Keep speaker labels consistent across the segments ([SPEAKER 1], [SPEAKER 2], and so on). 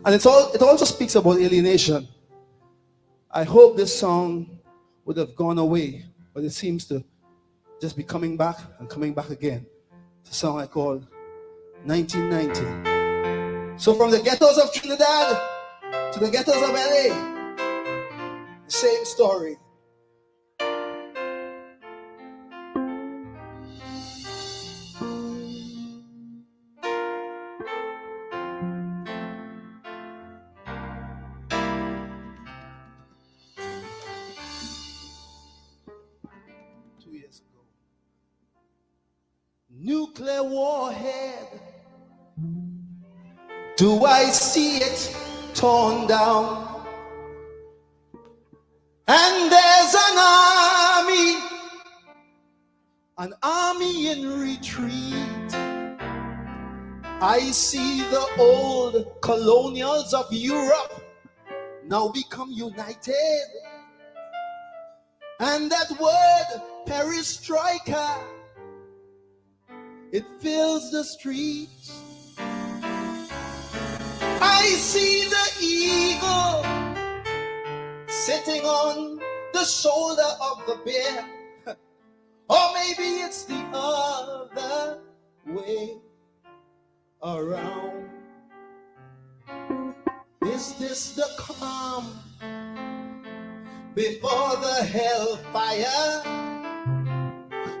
[SPEAKER 1] And it also speaks about alienation. I hope this song would have gone away, but it seems to just be coming back and coming back again. It's a song I call 1990. So from the ghettos of Trinidad to the ghettos of LA, same story. Nuclear warhead, do I see it torn down? And there's an army in retreat. I see the old colonials of Europe now become united. And that word, perestroika, it fills the streets. I see the eagle sitting on the shoulder of the bear. Or maybe it's the other way around. Is this the calm before the hellfire?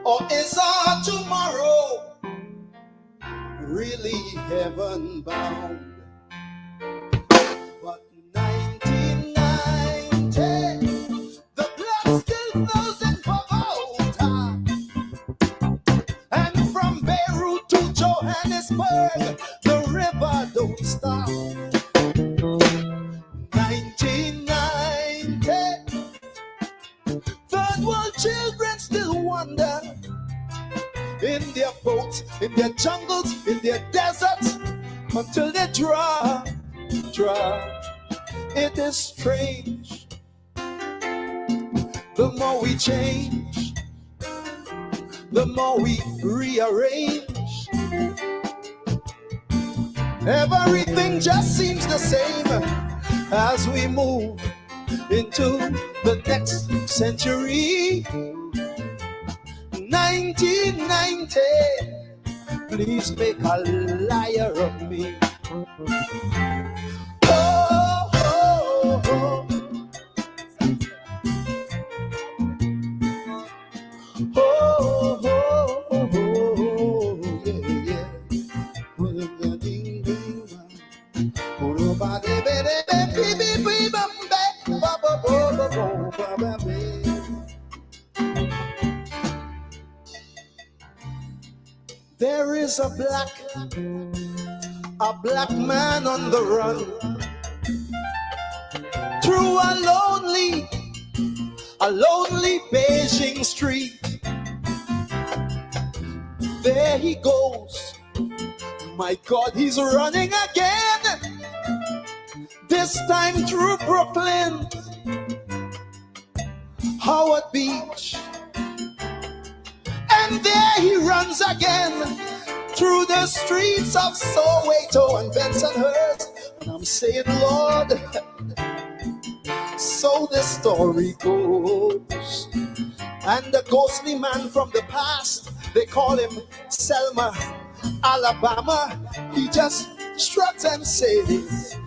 [SPEAKER 1] Or is our tomorrow really heaven bound? But 1990, the blood still flows in Bogota, and from Beirut to Johannesburg, the river don't stop. 1990, third world children still wander in their boats, in their jungles, in their deserts, until they dry. It is strange. The more we change, the more we rearrange. Everything just seems the same as we move into the next century. 1990, please make a liar of me. Oh, oh, oh. Oh, oh, oh, yeah, yeah. There is a black man on the run through a lonely Beijing street. There he goes. My God, he's running again. This time through Brooklyn, Howard Beach. And there he runs again through the streets of Soweto and Bensonhurst. And I'm saying, Lord, so the story goes. And the ghostly man from the past, they call him Selma, Alabama. He just shrugs and says,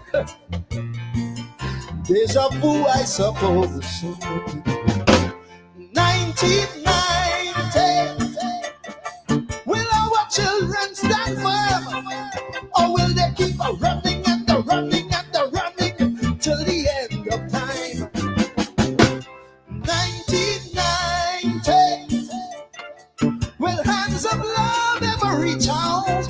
[SPEAKER 1] deja vu, I suppose. 1990. Will our children stand firm, or will they keep running and running and running till the end of time? 1990. Will hands of love ever reach out,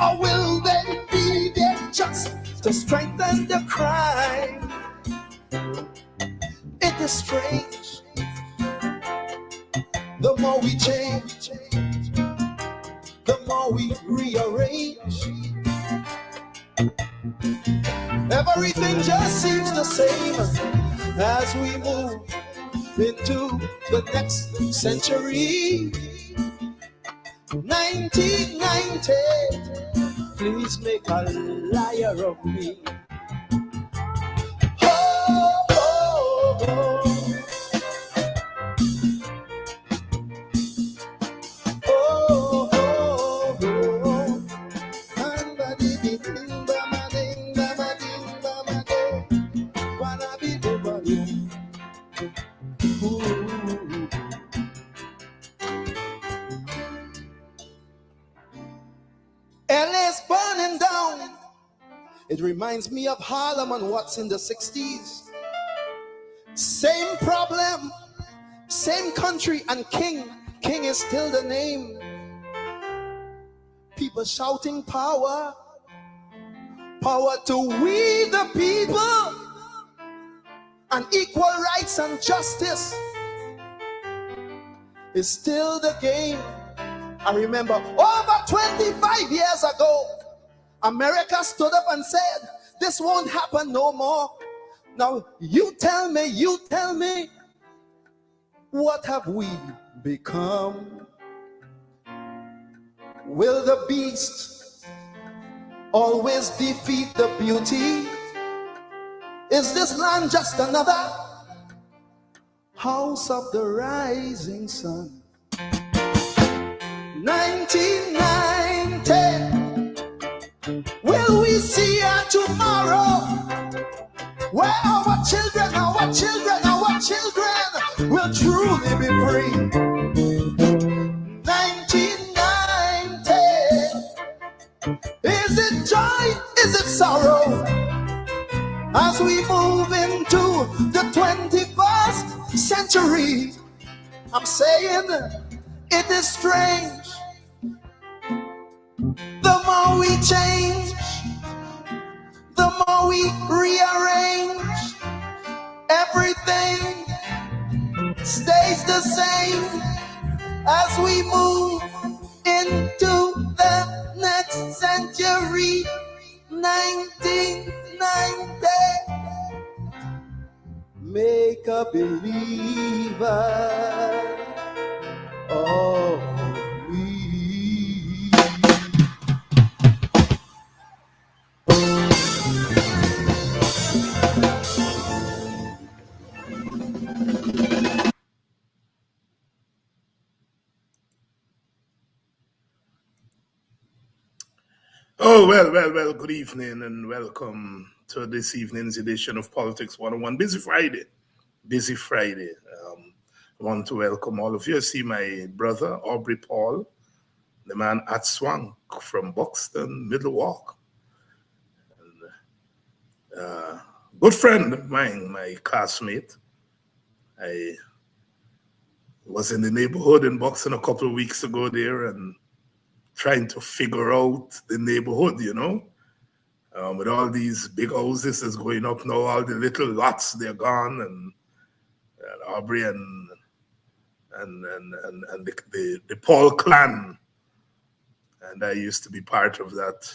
[SPEAKER 1] or will they be there just to strengthen the crime? It is strange. The more we change, the more we rearrange. Everything just seems the same as we move into the next century. 1990, please make a liar of me. Oh, oh, oh. Oh, oh, oh. LA's burning down. It reminds me of Harlem and what's in the 60s. Same problem, same country, and King is still the name. People shouting power, power to we the people, and equal rights and justice is still the game. I remember over 25 years ago, America stood up and said, this won't happen no more. Now you tell me, what have we become? Will the beast always defeat the beauty? Is this land just another house of the rising sun? 1990, will we see a tomorrow where our children will truly be free? 1990, is it joy, is it sorrow, as we move into the 21st century? I'm saying it is strange. The more we change, the more we rearrange, everything stays the same as we move into the next century. 1990, make a believer of me.
[SPEAKER 2] Oh, well, good evening and welcome to this evening's edition of Politics 101. Busy Friday. I want to welcome all of you. I see my brother, Aubrey Paul, the man at Swank from Buxton, Middlewalk. And, good friend of mine, my classmate. I was in the neighborhood in Buxton a couple of weeks ago there and trying to figure out the neighborhood, with all these big houses that's going up now, all the little lots, they're gone, and Aubrey and the Paul clan, and I used to be part of that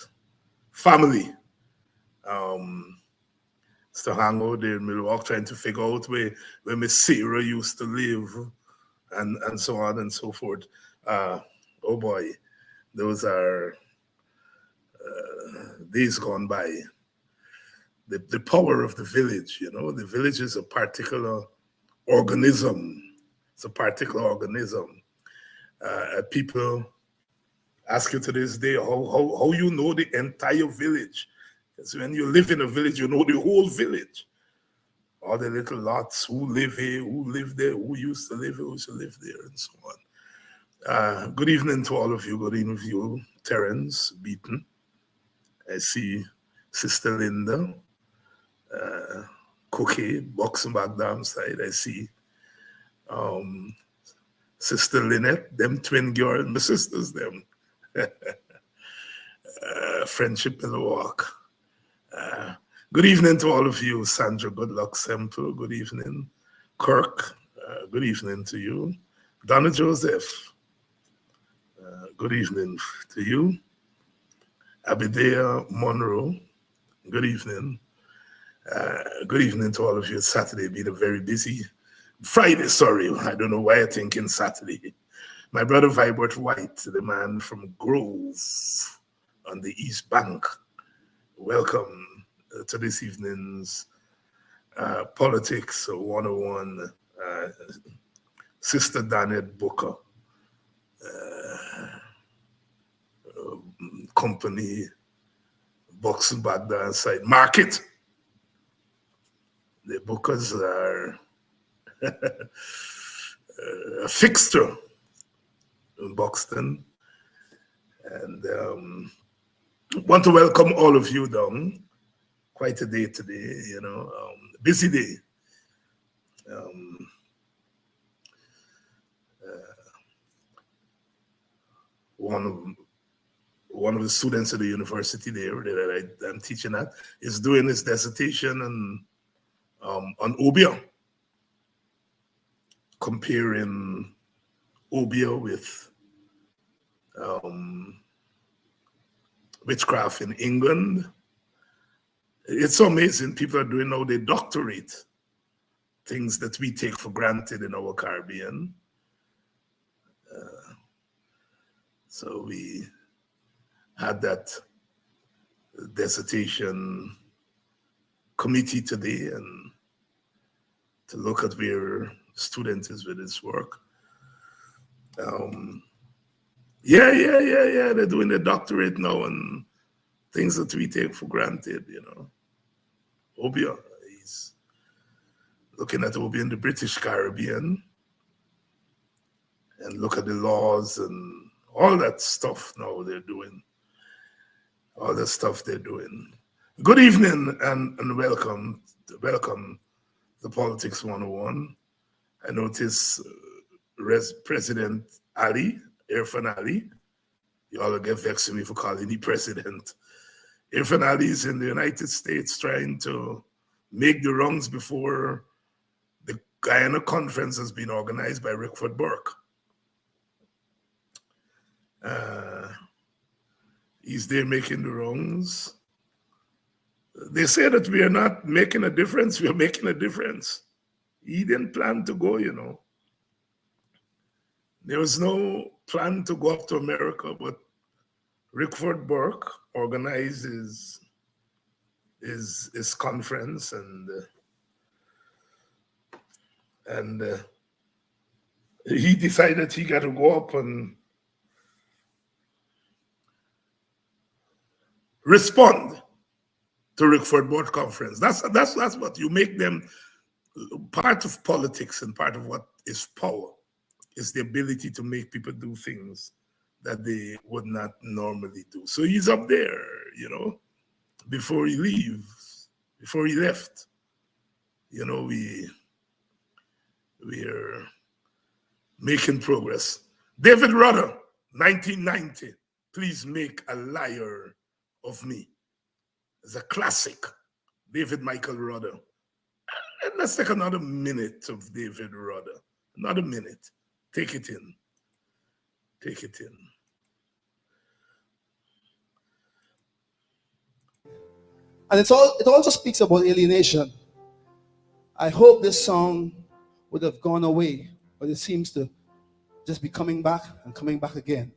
[SPEAKER 2] family. To hang out there in Milwaukee, trying to figure out where Miss Sarah used to live, and so on and so forth. Oh boy, those are days gone by. The power of the village, the village is a particular organism. It's a particular organism. People ask you to this day how you know the entire village. Because when you live in a village, you know the whole village. All the little lots, who live here, who live there, who used to live here, who used to live there, and so on. Good evening to all of you. Good evening to you, Terence Beaton. I see Sister Linda, Cookie, boxing back down side. I see Sister Lynette, them twin girls, my sisters, them. Friendship in the walk. Good evening to all of you, Sandra Goodluck Semple. Good evening, Kirk. Good evening to you, Donna Joseph. Good evening to you, Abidea Monroe. Good evening. Good evening to all of you. Saturday being a very busy Friday. Sorry, I don't know why I'm thinking Saturday. My brother Vibert White, the man from Grove on the East Bank, welcome to this evening's Politics 101. Sister Daniel Booker Company, Boxing Baghdad inside Market. The Bookers are a fixture in Buxton. And want to welcome all of you down. Quite a day today, busy day. One of the students at the university there that I'm teaching at is doing his dissertation on obeah, comparing obeah with witchcraft in England. It's so amazing. People are doing now, they doctorate things that we take for granted in our Caribbean. So we had that dissertation committee today and to look at where student is with his work. They're doing their doctorate now and things that we take for granted, Obeah, he's looking at obeah in the British Caribbean and look at the laws and all that stuff now they're doing. All the stuff they're doing. Good evening and welcome to Politics 101. I notice President Ali, Irfan Ali, you all get vexed with me for calling me president. Irfan Ali is in the United States trying to make the rounds before the Guyana conference has been organized by Rickford Burke. He's there making the rounds. They say that we are not making a difference. We are making a difference. He didn't plan to go, There was no plan to go up to America, but Rickford Burke organized his conference and he decided he got to go up and respond to Rickford Board Conference. That's what you make them. Part of politics and part of what is power is the ability to make people do things that they would not normally do. So he's up there, before he left, we're making progress. David Rudder, 1990, Please Make a Liar of Me. It's a classic, David Michael Rudder. And let's take another minute of David Rudder. Another minute. Take it in. Take it in.
[SPEAKER 1] And it also speaks about alienation. I hope this song would have gone away, but it seems to just be coming back and coming back again.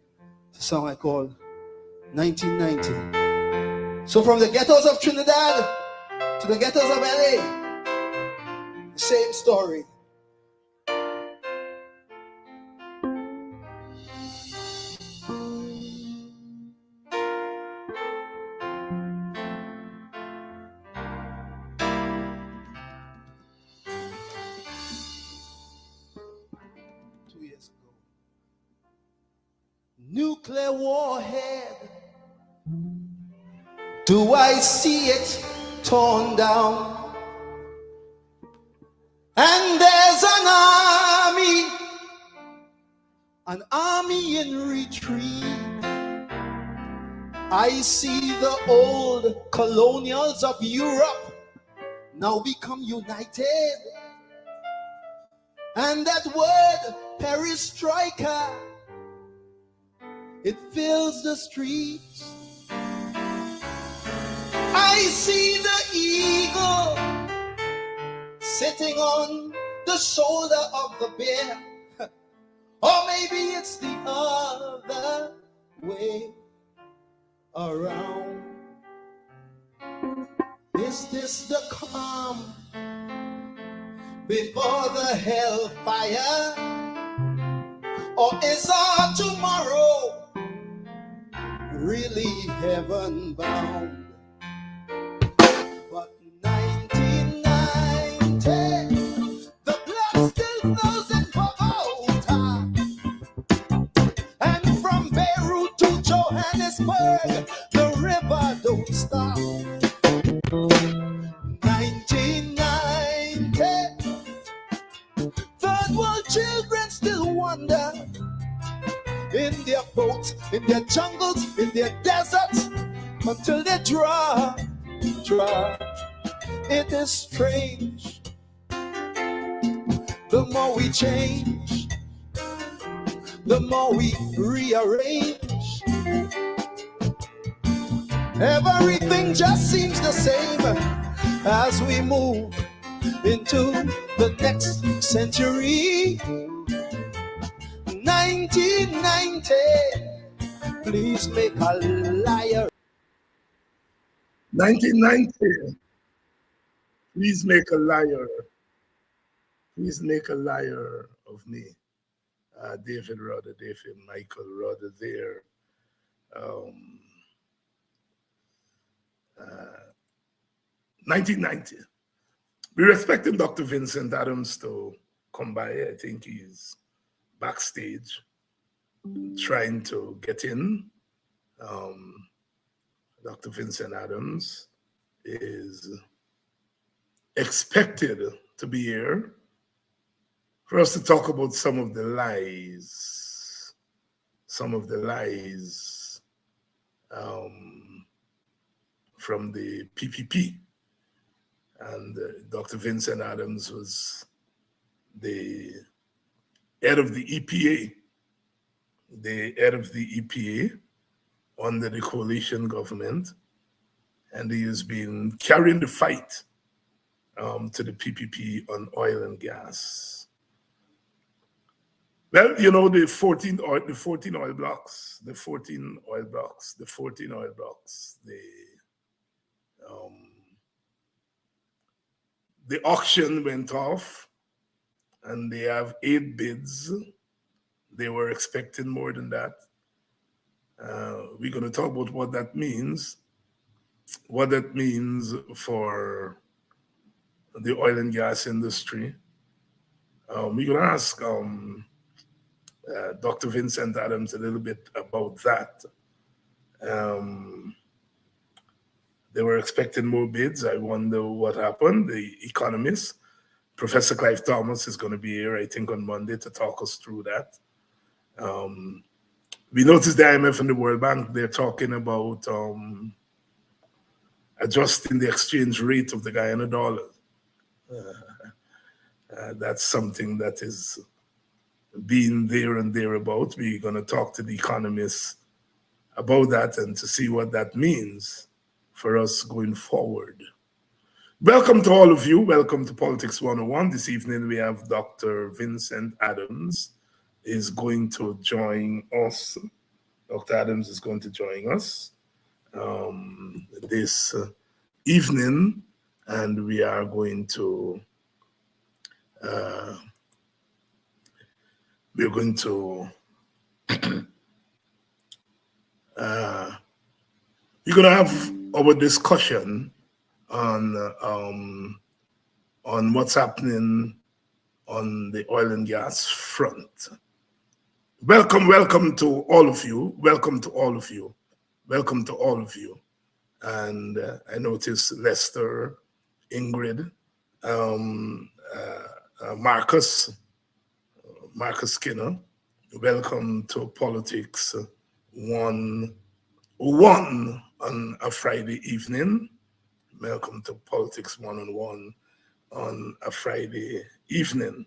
[SPEAKER 1] It's a song I call 1990. So from the ghettos of Trinidad to the ghettos of LA, the same story. Nuclear warhead, do I see it torn down? And there's an army in retreat. I see the old colonials of Europe now become united. And that word, perestroika, it fills the streets. I see the eagle sitting on the shoulder of the bear. Or maybe it's the other way around. Is this the calm before the hellfire? Or is our tomorrow really heaven bound? But 1990, the blood still flows in Bogota, and from Beirut to Johannesburg, the river don't stop. 1990, third world children still wander in their boats, in their jungles, in their deserts, until they dry. It is strange. The more we change, the more we rearrange. Everything just seems the same as we move into the next century. 1990, please make a liar.
[SPEAKER 2] 1990, please make a liar. Please make a liar of me. David Rudder, David Michael Rudder there. 1990. We're expecting Dr. Vincent Adams to come by. I think he's backstage trying to get in. Dr. Vincent Adams is expected to be here for us to talk about some of the lies from the PPP. And Dr. Vincent Adams was the head of the EPA, under the coalition government, and he has been carrying the fight to the PPP on oil and gas. Well, you know, the 14 oil blocks, the auction went off, and they have 8 bids. They were expecting more than that. We're going to talk about what that means for the oil and gas industry. We're going to ask Dr. Vincent Adams a little bit about that. They were expecting more bids. I wonder what happened. The economist, Professor Clive Thomas, is going to be here, I think, on Monday to talk us through that. We noticed the IMF and the World Bank, they're talking about adjusting the exchange rate of the Guyana dollar. That's something that is being there and thereabout. We're going to talk to the economists about that and to see what that means for us going forward. Welcome to all of you. Welcome to Politics 101. This evening we have Dr. Vincent Adams is going to join us. Dr. Adams is going to join us this evening, and we are going to we're going to have our discussion on what's happening on the oil and gas front. Welcome to all of you. And I notice Lester, Ingrid, Marcus Skinner. Welcome to Politics 101 on a Friday evening. Welcome to Politics 101 on a Friday evening.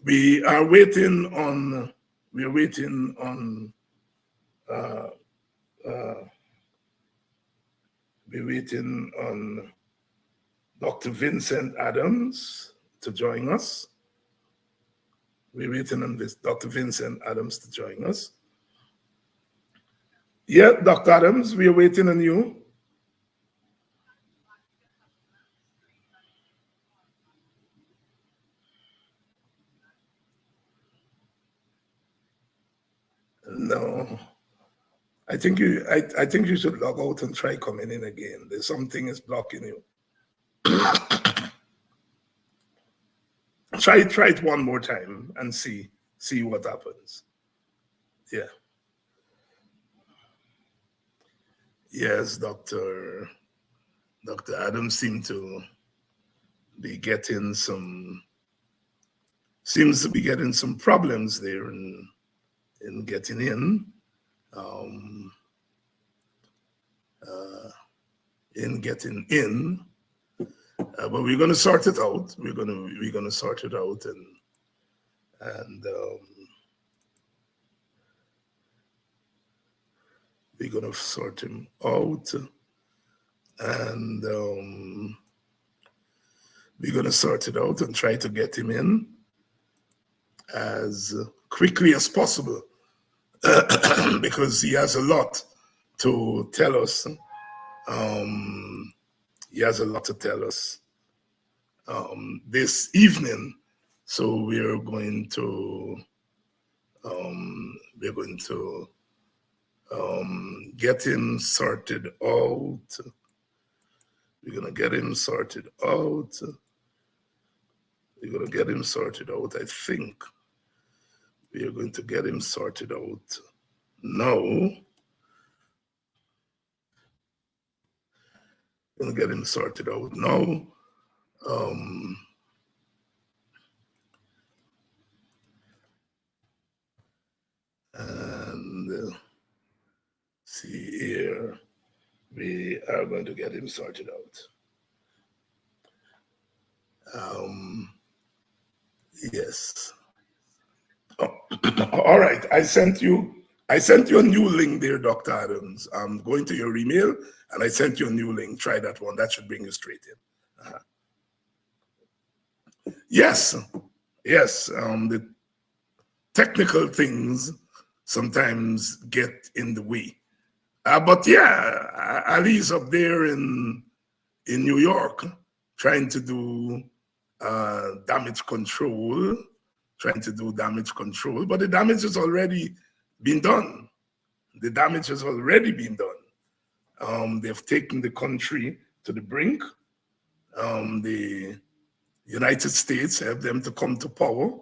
[SPEAKER 2] We're waiting on Dr. Vincent Adams to join us. We're waiting on Dr. Vincent Adams to join us. Yeah, Dr. Adams, we're waiting on you. No. I think you should log out and try coming in again. There's something is blocking you. Try it one more time and see what happens. Yeah. Yes, Dr. Adams seems to be getting some problems there in getting in. But we're going to sort it out. We're going to sort it out, and we're going to sort him out, and we're going to sort it out and try to get him in as quickly as possible because he has a lot to tell us. He has a lot to tell us this evening, so we're going to get him sorted out. We're gonna get him sorted out. We're gonna get him sorted out. I think we are going to get him sorted out now. Gonna get him sorted out now. And see here, we are going to get him sorted out. Yes. Oh, all right. I sent you a new link there, Dr. Adams. I'm going to your email and I sent you a new link. Try that one. That should bring you straight in. Yes. The technical things sometimes get in the way. But yeah, Ali's up there in New York trying to do damage control, but the damage has already been done. They've taken the country to the brink. The United States have them to come to power,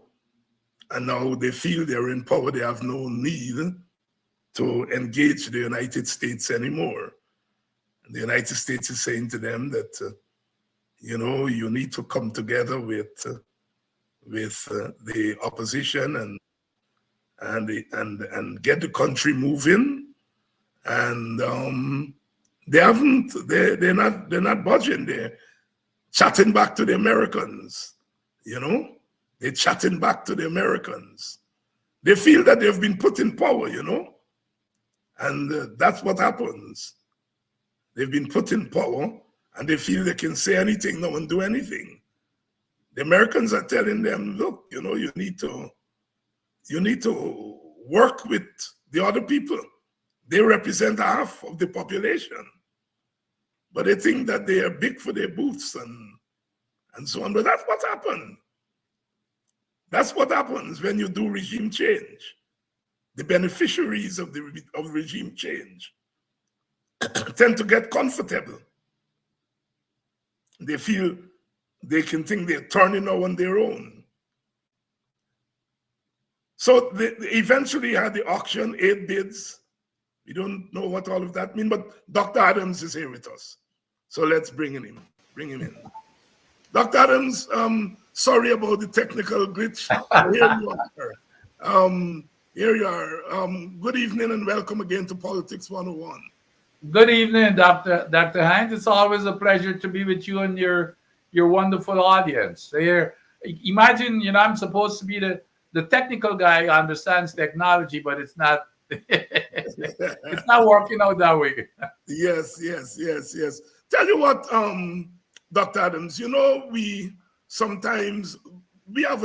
[SPEAKER 2] and now they feel they're in power. They have no need to engage the United States anymore. And the United States is saying to them that, you need to come together with the opposition and get the country moving. And they're not budging. They're chatting back to the Americans. They're chatting back to the Americans. They feel that they've been put in power, and that's what happens. They've been put in power and they feel they can say anything now and do anything. The Americans are telling them, look, you need to work with the other people. They represent half of the population, but they think that they are big for their boots and so on. But that's what happened. That's what happens when you do regime change. The beneficiaries of regime change tend to get comfortable. They feel they can think they're turning now on their own. So they eventually had the auction, 8 bids. We don't know what all of that means, but Dr. Adams is here with us. So let's bring him in. Dr. Adams, sorry about the technical glitch. Here you are. Good evening and welcome again to Politics 101.
[SPEAKER 3] Good evening, Dr. Hines. It's always a pleasure to be with you and your wonderful audience. Imagine, I'm supposed to be the technical guy who understands technology, but it's not it's not working out that way.
[SPEAKER 2] Yes. Tell you what, Dr. Adams, we sometimes we have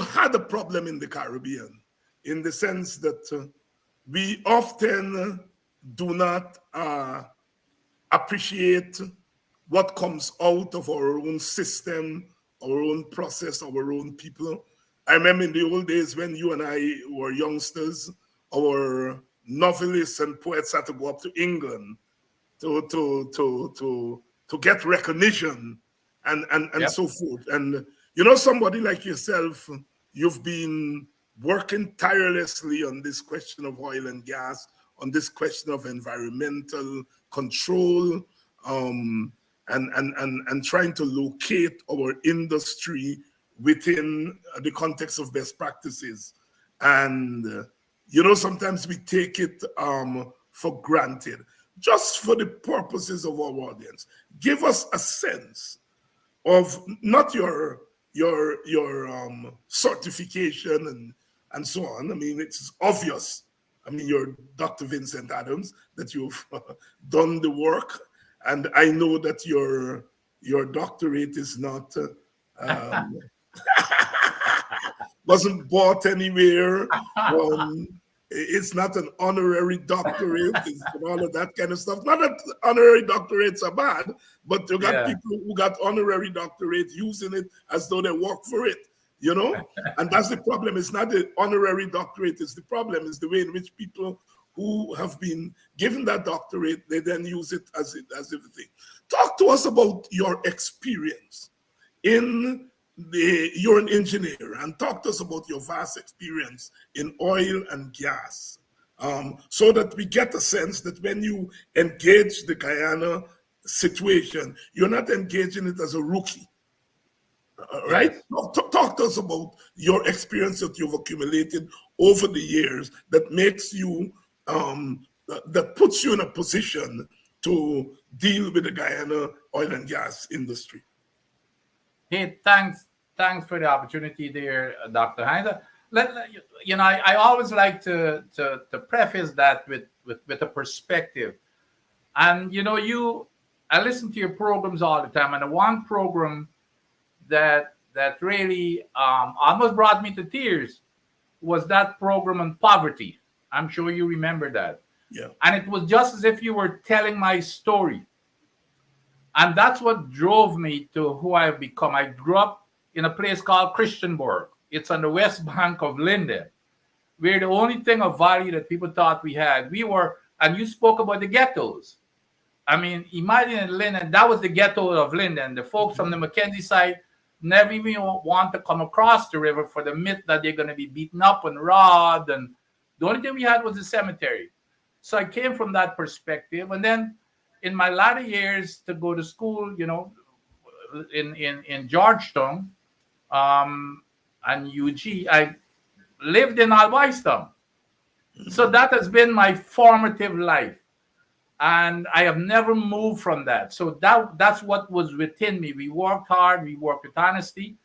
[SPEAKER 2] had a problem in the Caribbean in the sense that we often do not appreciate what comes out of our own system, our own process, our own people. I remember in the old days when you and I were youngsters, our novelists and poets had to go up to England to get recognition and
[SPEAKER 3] Yep.
[SPEAKER 2] so forth. And you know, somebody like yourself, you've been working tirelessly on this question of oil and gas, on this question of environmental control, and trying to locate our industry within the context of best practices. And you know, sometimes we take it for granted. Just for the purposes of our audience, give us a sense of not your certification and so on. I mean, it's obvious. I mean, you're Dr. Vincent Adams, that you've done the work, and I know that your doctorate is not wasn't bought anywhere. It's not an honorary doctorate, it's all of that kind of stuff. Not that honorary doctorates are bad, but you got people who got honorary doctorate using it as though they work for it, you know? And that's the problem. It's not the honorary doctorate, it's the problem, is the way in which people who have been given that doctorate, they then use it as everything. Talk to us about your experience you're an engineer, and talk to us about your vast experience in oil and gas, so that we get a sense that when you engage the Guyana situation, you're not engaging it as a rookie, right? Talk to us about your experience that you've accumulated over the years that makes you, that puts you in a position to deal with the Guyana oil and gas industry.
[SPEAKER 3] Hey, thanks for the opportunity there, Dr. Hines. I always like to preface that with a perspective. And I listen to your programs all the time, and the one program that really almost brought me to tears was that program on poverty. I'm sure you remember that.
[SPEAKER 2] Yeah.
[SPEAKER 3] And it was just as if you were telling my story. And that's what drove me to who I've become. I grew up in a place called Christianborg. It's on the west bank of Linden, where the only thing of value that people thought we had, and you spoke about the ghettos. I mean, imagine in Linden, that was the ghetto of Linden. The folks from the Mackenzie side never even want to come across the river for the myth that they're going to be beaten up and robbed. And the only thing we had was the cemetery. So I came from that perspective. And then in my latter years to go to school, in Georgetown and UG, I lived in Alwyston. So that has been my formative life. And I have never moved from that. So that's what was within me. We worked hard, we worked with honesty,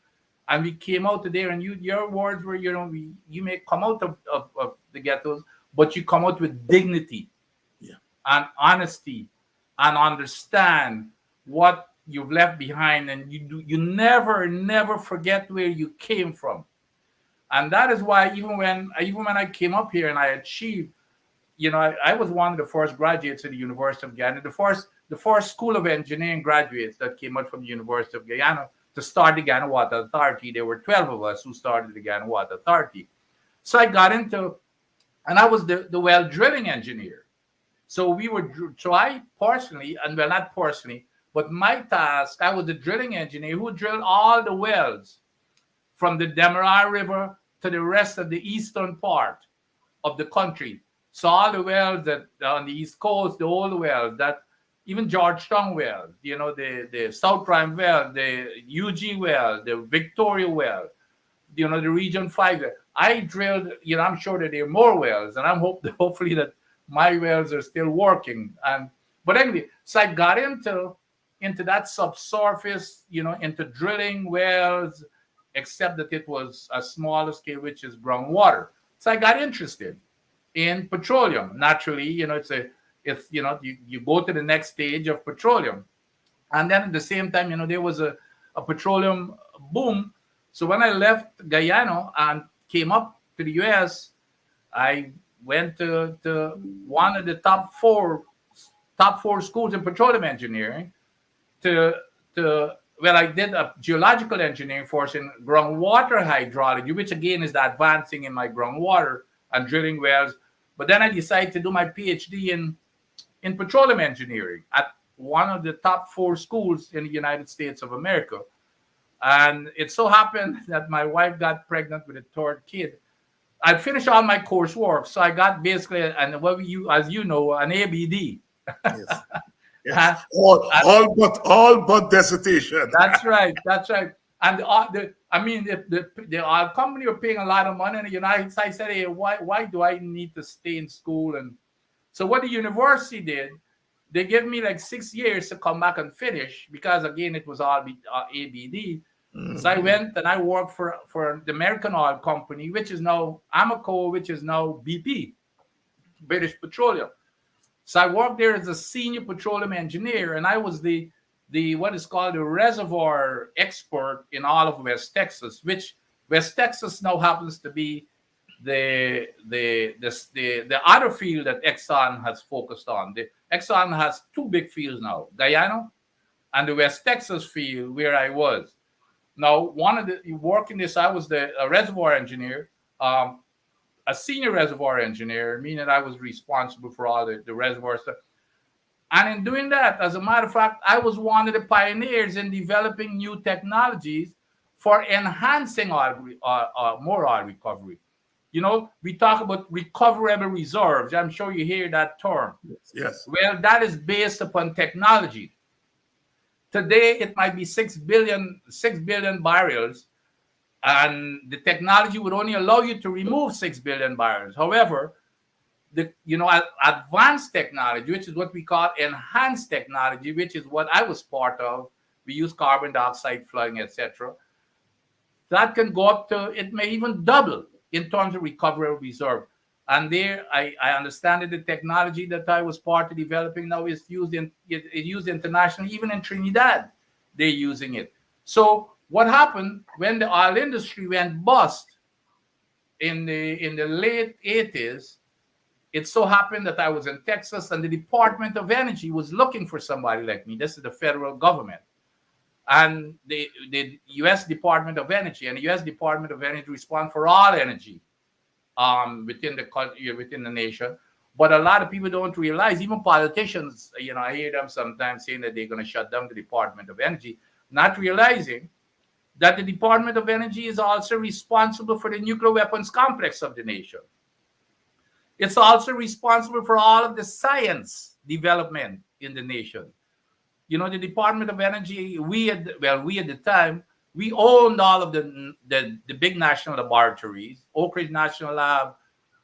[SPEAKER 3] and we came out there. And your words were, you may come out of the ghettos, but you come out with dignity and honesty and understand what you've left behind, and you never forget where you came from. And that is why even when I came up here and I achieved, I was one of the first graduates of the University of Guyana, the first School of Engineering graduates that came out from the University of Guyana to start the Guyana Water Authority. There were 12 of us who started the Guyana Water Authority. So I got into, and I was the well drilling engineer. So I personally, and well, not personally, but my task, I was the drilling engineer who drilled all the wells from the Demerara River to the rest of the eastern part of the country. So all the wells that on the East Coast, the old wells, that even Georgetown wells, the South Prime well, the UG well, the Victoria well, the Region 5 well. I drilled, I'm sure that there are more wells, and I'm hopefully that my wells are still working. But anyway, so I got into that subsurface, into drilling wells, except that it was a smaller scale, which is groundwater. So I got interested in petroleum. Naturally, you go to the next stage of petroleum. And then at the same time, there was a petroleum boom. So when I left Guyana and came up to the US, I went to one of the top four schools in petroleum engineering to well, I did a geological engineering course in groundwater hydrology, which again is the advancing in my groundwater and drilling wells. But then I decided to do my PhD in petroleum engineering at one of the top 4 schools in the United States of America. And it so happened that my wife got pregnant with a third kid. I finished all my coursework, so I got basically, and what you, as you know, an ABD.
[SPEAKER 2] Yes.
[SPEAKER 3] Uh,
[SPEAKER 2] Yes. All but dissertation.
[SPEAKER 3] That's right. That's right. And I mean, the our company were paying a lot of money, and I said, hey, why do I need to stay in school? And so what the university did, they gave me like 6 years to come back and finish because again, it was all ABD. So I went and I worked for the American Oil Company, which is now Amoco, which is now BP, British Petroleum. So I worked there as a senior petroleum engineer, and I was the what is called the reservoir expert in all of West Texas, which West Texas now happens to be the other field that Exxon has focused on. The Exxon has 2 big fields now, Guyana and the West Texas field where I was. Now, one of the working this, I was a reservoir engineer, a senior reservoir engineer, meaning I was responsible for all the reservoir stuff. And in doing that, as a matter of fact, I was one of the pioneers in developing new technologies for enhancing more oil recovery. You know, we talk about recoverable reserves. I'm sure you hear that term.
[SPEAKER 2] Yes.
[SPEAKER 3] Well, that is based upon technology. Today, it might be 6 billion barrels, and the technology would only allow you to remove 6 billion barrels. However, advanced technology, which is what we call enhanced technology, which is what I was part of. We use carbon dioxide flushing, etc. That can go up to, it may even double in terms of recoverable reserve. And there, I understand that the technology that I was part of developing now is used internationally, even in Trinidad, they're using it. So what happened when the oil industry went bust in the late 80s? It so happened that I was in Texas, and the Department of Energy was looking for somebody like me. This is the federal government. And the U.S. Department of Energy, and the U.S. Department of Energy responds for all energy within the nation. But a lot of people don't realize, even politicians, I hear them sometimes saying that they're going to shut down the Department of Energy, not realizing that the Department of Energy is also responsible for the nuclear weapons complex of the nation. It's also responsible for all of the science development in the nation. The Department of Energy, we at the time, we owned all of the big national laboratories, Oak Ridge National Lab,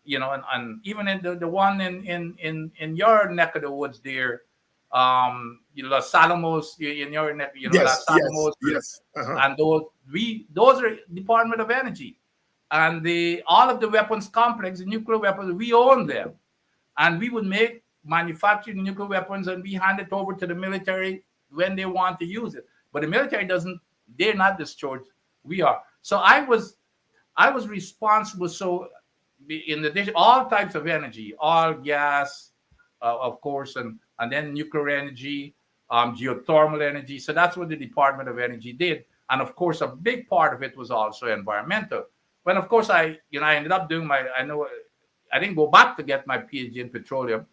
[SPEAKER 3] and even in the one in your neck of the woods there, Los Alamos in your neck,
[SPEAKER 2] Yes,
[SPEAKER 3] Los Alamos,
[SPEAKER 2] yes.
[SPEAKER 3] and those are Department of Energy. And all of the weapons complex, the nuclear weapons, we own them. And we would manufacture nuclear weapons, and we hand it over to the military when they want to use it. But the military they're not discharged. We are. So I was responsible. So in addition, all types of energy, oil, gas, of course, and then nuclear energy, geothermal energy. So that's what the Department of Energy did. And of course, a big part of it was also environmental. When, of course, I ended up doing I didn't go back to get my PhD in petroleum,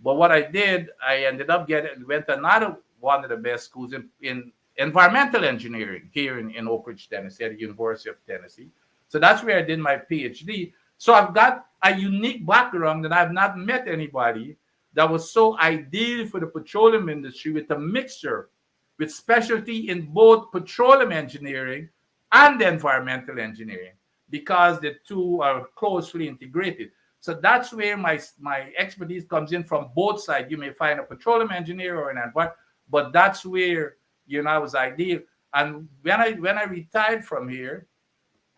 [SPEAKER 3] but what I did, I ended up went to another one of the best schools in environmental engineering here in Oak Ridge, Tennessee, at the University of Tennessee. So that's where I did my PhD. So I've got a unique background that I've not met anybody that was so ideal for the petroleum industry, with a mixture with specialty in both petroleum engineering and environmental engineering, because the two are closely integrated. So that's where my expertise comes in from both sides. You may find a petroleum engineer or an environment, but that's where I was ideal. And when I retired from here,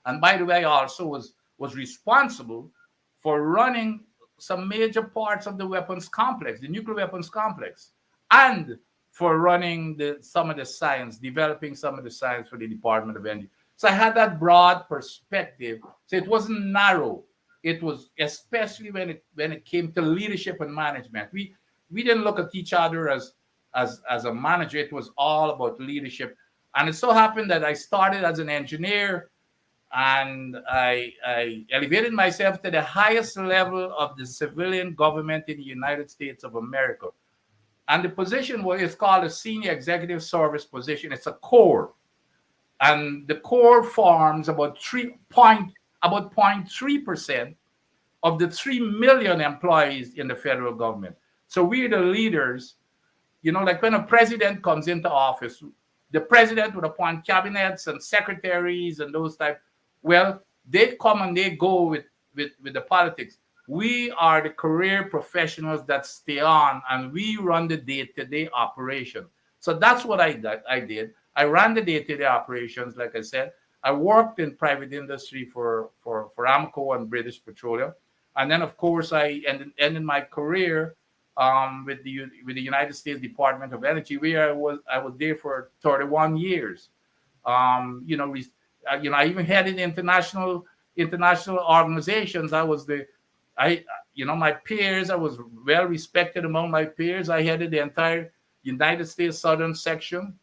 [SPEAKER 3] and by the way, I also was responsible for running some major parts of the weapons complex, the nuclear weapons complex, and for running some of the science, developing some of the science for the Department of Energy. So I had that broad perspective. So it wasn't narrow. It was, especially when it came to leadership and management. We didn't look at each other as a manager. It was all about leadership. And it so happened that I started as an engineer, and I elevated myself to the highest level of the civilian government in the United States of America. And the position was it's called a senior executive service position. It's a core, and the core forms about 0.3% of the 3 million employees in the federal government. So we're the leaders. Like when a president comes into office, the president would appoint cabinets and secretaries and those type. Well, they come and they go with the politics. We are the career professionals that stay on, and we run the day-to-day operation. So that's what I did. I ran the day-to-day operations, like I said. I worked in private industry for Aramco and British Petroleum. And then, of course, I ended my career with the United States Department of Energy, where I was there for 31 years. I even headed international organizations. My peers. I was well respected among my peers. I headed the entire United States Southern Section.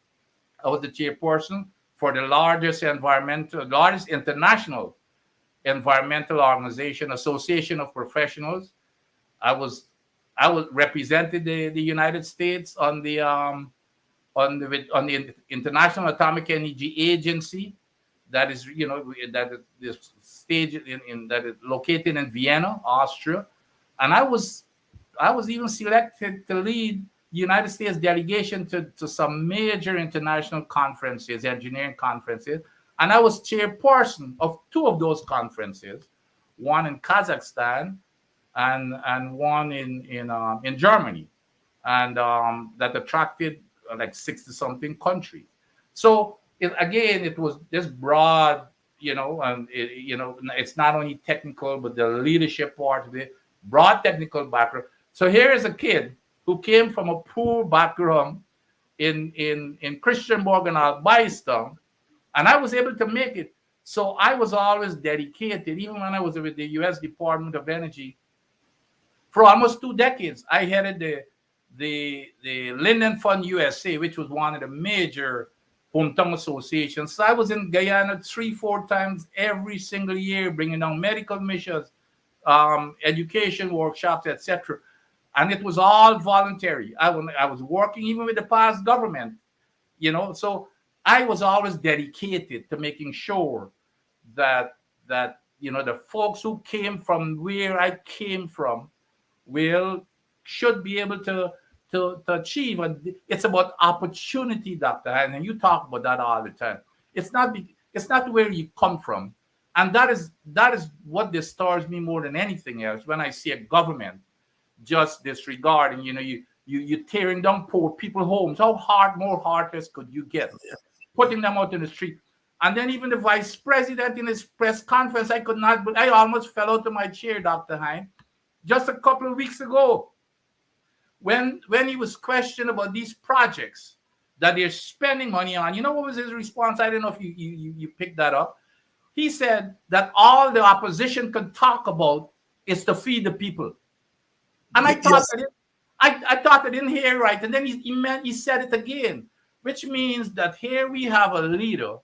[SPEAKER 3] I was the chairperson for the largest international environmental organization, Association of Professionals. I was represented the United States on the International Atomic Energy Agency, that is this stage that is located in Vienna, Austria, and I was even selected to lead the United States delegation to some major international conferences, engineering conferences, and I was chairperson of two of those conferences, one in Kazakhstan and one in Germany, and that attracted like 60 something countries. So it was this broad, and it's not only technical but the leadership part of it, broad technical background. So here is a kid who came from a poor background in Christiansborg and Albaiston, and I was able to make it. So I was always dedicated, even when I was with the U.S. Department of Energy. For almost 2 decades, I headed the Linden Fund USA, which was one of the major hometown associations. So I was in Guyana 3-4 times every single year, bringing down medical missions, education workshops, etc. And it was all voluntary. I was working even with the past government, So I was always dedicated to making sure that the folks who came from where I came from should be able to achieve. And it's about opportunity, Dr. And you talk about that all the time. It's not where you come from. And that is what disturbs me more than anything else when I see a government just disregarding, you tearing down poor people's homes. How more heartless could you get? Putting them out in the street. And then even the vice president in his press conference, I almost fell out of my chair, Dr. Hine, just a couple of weeks ago, when he was questioned about these projects that they're spending money on. You know what was his response? I don't know if you picked that up. He said that all the opposition could talk about is to feed the people. And I thought I thought I didn't hear right. And then he said it again, which means that here we have a leader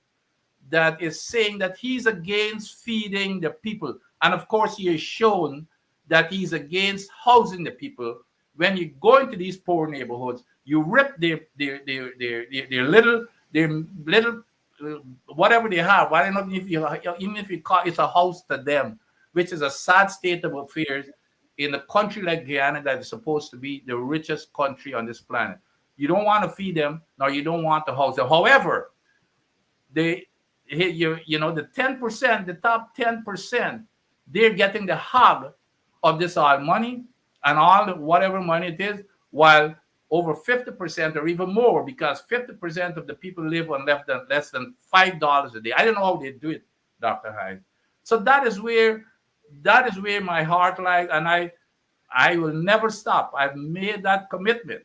[SPEAKER 3] that is saying that he's against feeding the people. And of course, he has shown that he's against housing the people. When you go into these poor neighborhoods, you rip their little whatever they have. I don't know even if you call it's a house to them, which is a sad state of affairs in a country like Guyana that is supposed to be the richest country on this planet. You don't want to feed them, nor you don't want to house them. However, the 10%, the top 10%, they're getting the hog of this all money and all whatever money it is, while over 50% or even more, because 50% of the people live on less than $5 a day. I don't know how they do it, Dr. Hyde. So that is where my heart lies, and I will never stop. I've made that commitment.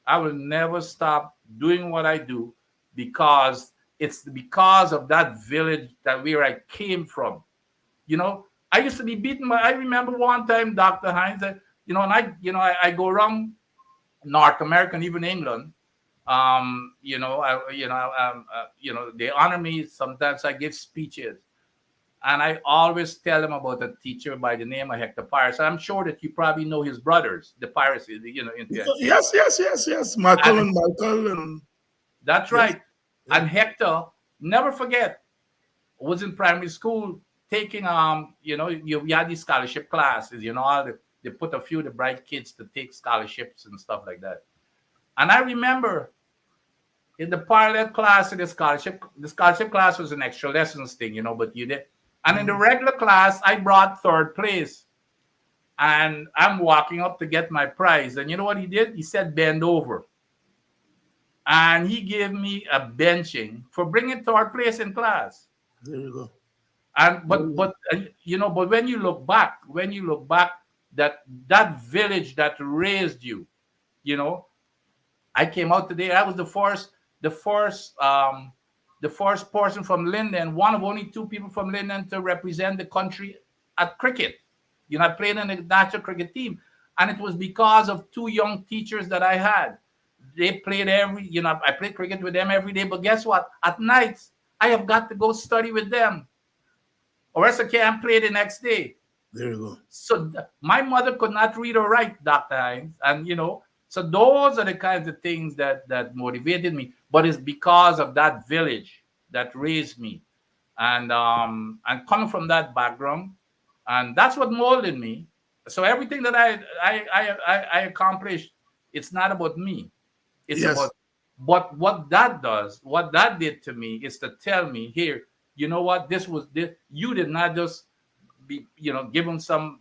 [SPEAKER 3] I will never stop doing what I do, because it's because of that village where I came from. I used to be beaten. I remember one time, Dr. Hines, and I go around North America and even England, They honor me. Sometimes I give speeches, and I always tell them about a teacher by the name of Hector Pirates. I'm sure that you probably know his brothers, the Pirates.
[SPEAKER 2] Yes, yes, yes, yes. Michael
[SPEAKER 3] And
[SPEAKER 2] and Michael and
[SPEAKER 3] that's
[SPEAKER 2] yes.
[SPEAKER 3] right.
[SPEAKER 2] Yeah.
[SPEAKER 3] And Hector, never forget, was in primary school taking you had these scholarship classes. They put a few of the bright kids to take scholarships and stuff like that. And I remember in the parallel class in the scholarship class was an extra lessons thing, but you did. And in the regular class, I brought third place. And I'm walking up to get my prize. And you know what he did? He said, bend over. And he gave me a benching for bringing third place in class.
[SPEAKER 2] There you go.
[SPEAKER 3] And but when you look back, that village that raised you, you know, I came out today. I was the first person from Linden, one of only two people from Linden to represent the country at cricket. I played in the national cricket team, and it was because of two young teachers that I had. They played I played cricket with them every day. But guess what? At nights, I have got to go study with them, or else I can't play the next day.
[SPEAKER 2] There you go.
[SPEAKER 3] So my mother could not read or write, Dr. Hines, and so those are the kinds of things that motivated me. But it's because of that village that raised me, and coming from that background, and that's what molded me. So everything that I accomplished, it's not about me. It's
[SPEAKER 2] Yes.
[SPEAKER 3] about what that did to me is to tell me, here, you know what, this you did not just be given some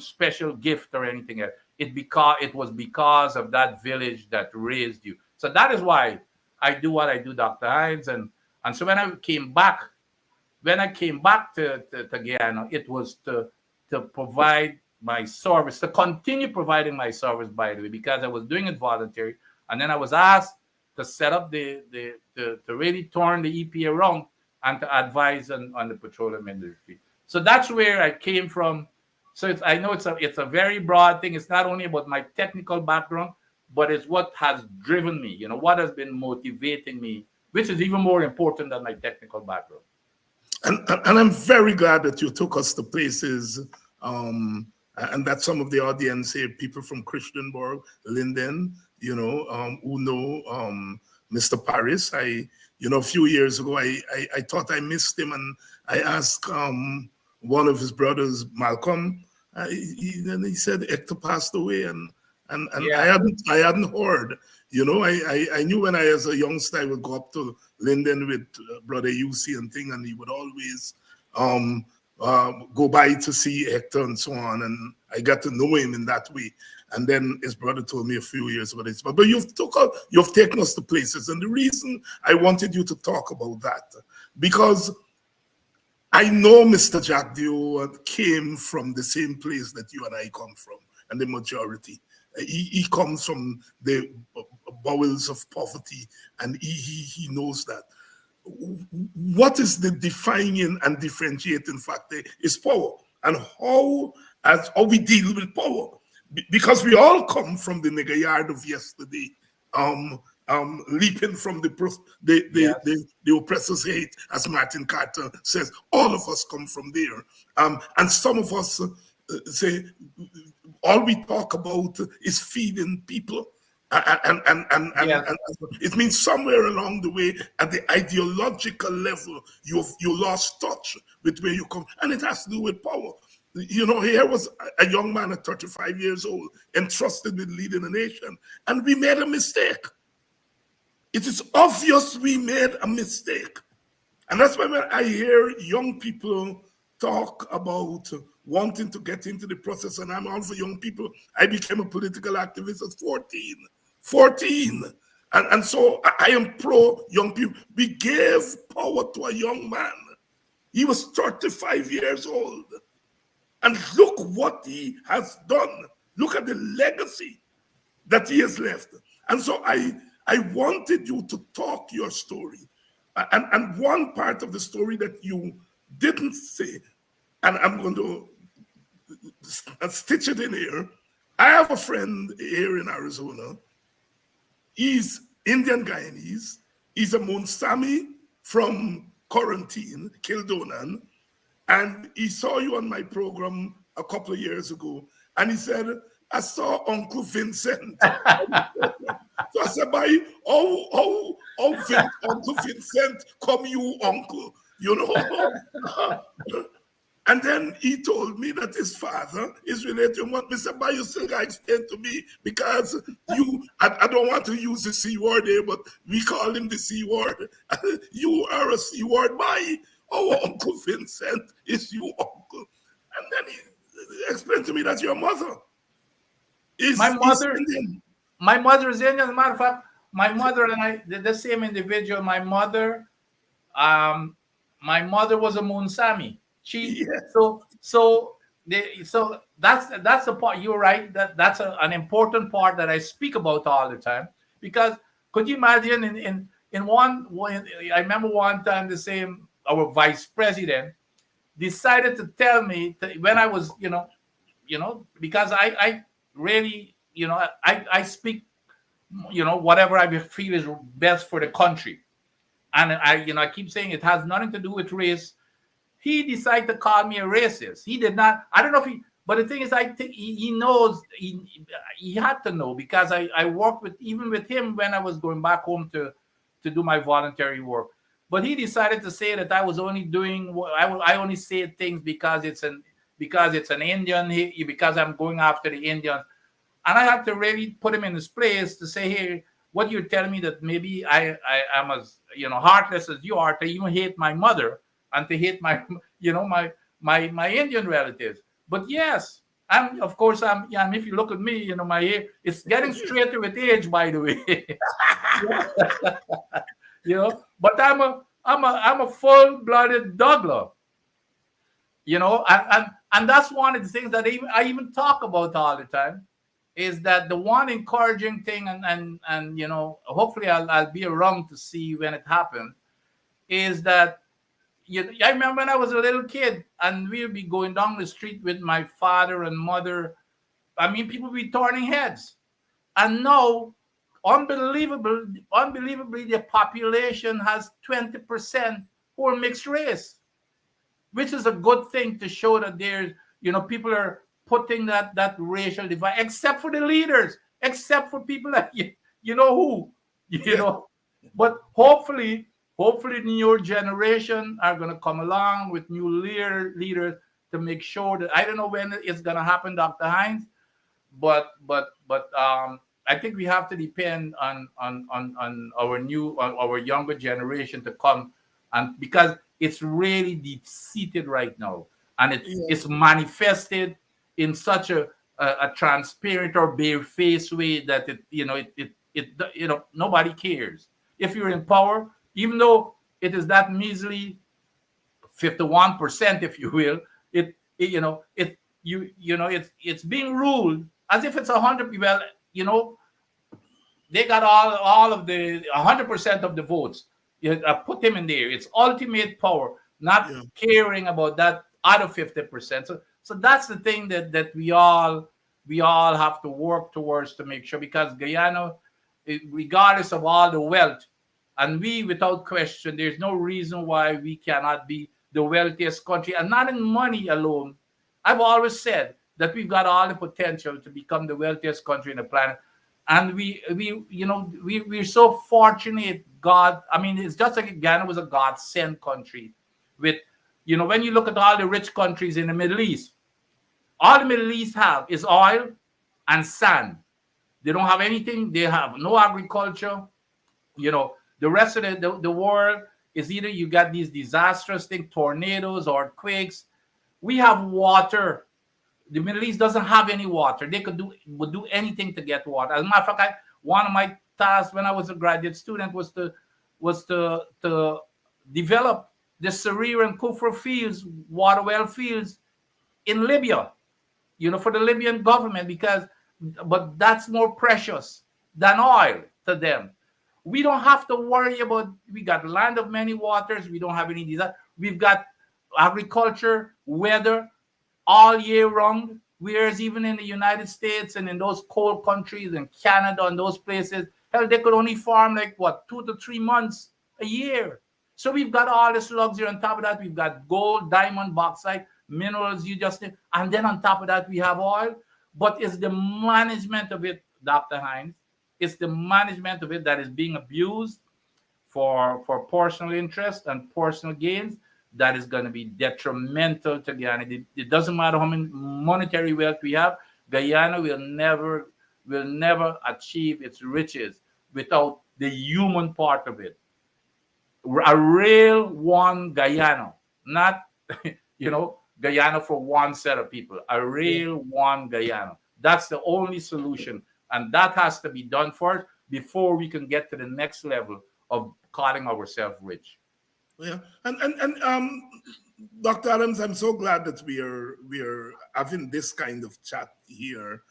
[SPEAKER 3] special gift or anything else. It was because of that village that raised you. So that is why I do what I do, Dr. Hines. And so when I came back to Guyana, it was to provide my service, to continue providing my service, by the way, because I was doing it voluntary. And then I was asked to set up to really turn the EP around and to advise on the petroleum industry. So that's where I came from. So I know it's a very broad thing. It's not only about my technical background, but it's what has driven me, what has been motivating me, which is even more important than my technical background.
[SPEAKER 2] And I'm very glad that you took us to places, and that some of the audience here, people from Christianborg, Linden, who know Mr. Paris. A few years ago, I thought I missed him, and I asked one of his brothers, Malcolm. Then he said Hector passed away, and
[SPEAKER 3] Yeah.
[SPEAKER 2] I hadn't heard. I knew when I was a youngster I would go up to Linden with brother UC and thing, and he would always go by to see Hector and so on, and I got to know him in that way. And then his brother told me a few years ago this, but you've taken us to places, and the reason I wanted you to talk about that, because I know Mr. Jack Dio came from the same place that you and I come from, and the majority. He comes from the bowels of poverty, and he knows that. What is the defining and differentiating factor is power, and how we deal with power, because we all come from the nigger yard of yesterday, leaping from the oppressor's hate, as Martin Carter says. All of us come from there, and some of us say all we talk about is feeding people. And
[SPEAKER 3] Yes.
[SPEAKER 2] it means somewhere along the way, at the ideological level, you lost touch with where you come, and it has to do with power. Here was a young man at 35 years old, entrusted with leading a nation, and we made a mistake. It is obvious we made a mistake. And that's why when I hear young people talk about wanting to get into the process, and I'm all for young people. I became a political activist at 14. And so I am pro young people. We gave power to a young man. He was 35 years old. And look what he has done. Look at the legacy that he has left. And so I wanted you to talk your story. And one part of the story that you didn't say, and I'm going to stitch it in here. I have a friend here in Arizona. He's Indian Guyanese. He's a Munsami from Quarantine, Kildonan. And he saw you on my program a couple of years ago. And he said, I saw Uncle Vincent. So I said, Uncle Vincent come you, uncle, you know. And then he told me that his father is related to what Mr. Bay, you still got to explain to me, because I don't want to use the C word there, but we call him the C word. You are a C word boy. Oh, Uncle Vincent is you, uncle. And then he explained to me that your mother is Indian.
[SPEAKER 3] My mother is Indian. As a matter of fact, my mother and I, the same individual. My mother was a Munsami. So that's the part. You're right. That's an important part that I speak about all the time. Because could you imagine in one I remember one time our vice president decided to tell me when I was because I really I speak whatever I feel is best for the country, and I keep saying it has nothing to do with race. He decided to call me a racist. He did not. I don't know if but the thing is, I think he knows. He had to know, because I worked with him when I was going back home to do my voluntary work. But he decided to say that I was only doing. I only say things because it's an Indian. Because I'm going after the Indians, and I had to really put him in his place to say, hey, what you're telling me that maybe I am as heartless as you are to even hate my mother and to hate my my Indian relatives. But yes, of course if you look at me, my hair, it's getting straighter with age, by the way. But I'm a full-blooded Douglas. And that's one of the things that I even talk about all the time, is that the one encouraging thing, and hopefully I'll be around to see when it happens, is that I remember when I was a little kid and we'd be going down the street with my father and mother. I mean, people be turning heads. And now, unbelievably, the population has 20% who are mixed race, which is a good thing to show that there's, people are putting that racial divide, except for the leaders, except for people that But hopefully the newer generation are going to come along with new leaders to make sure that, I don't know when it's going to happen, Dr. Hines, but I think we have to depend on our younger generation to come, and because it's really deep-seated right now, and it's manifested in such a transparent or bare-faced way that it nobody cares if you're in power. Even though it is that measly 51%, if you will, it's being ruled as if it's 100. Well, they got all of the 100% of the votes. Put them in there. It's ultimate power, not caring about that other 50%. So that's the thing that we all have to work towards to make sure, because Guyana, regardless of all the wealth. And we, without question, there's no reason why we cannot be the wealthiest country, and not in money alone. I've always said that we've got all the potential to become the wealthiest country on the planet. And we're so fortunate. God, I mean, it's just like Ghana was a God-sent country. With, when you look at all the rich countries in the Middle East, all the Middle East have is oil and sand. They don't have anything. They have no agriculture. The rest of the world is either you got these disastrous things, tornadoes, earthquakes. We have water. The Middle East doesn't have any water. They would do anything to get water. As a matter of fact, one of my tasks when I was a graduate student was to develop the Sarir and Kufra fields, water well fields in Libya, for the Libyan government, but that's more precious than oil to them. We don't have to worry about, we got land of many waters. We don't have any disaster. We've got agriculture, weather all year round. Whereas even in the United States and in those cold countries and Canada and those places, Hell, they could only farm like what, 2 to 3 months a year. So we've got all this luxury. On top of that, we've got gold, diamond, bauxite, minerals, you just need, and then on top of that, we have oil. But it's the management of it, Dr. Hines. It's the management of it that is being abused for personal interest and personal gains that is going to be detrimental to Guyana. It doesn't matter how many monetary wealth we have. Guyana will never achieve its riches without the human part of it. A real one Guyana, not Guyana for one set of people. A real one Guyana. That's the only solution, and that has to be done first before we can get to the next level of calling ourselves rich.
[SPEAKER 2] Yeah, and Dr. Adams, I'm so glad that we are having this kind of chat here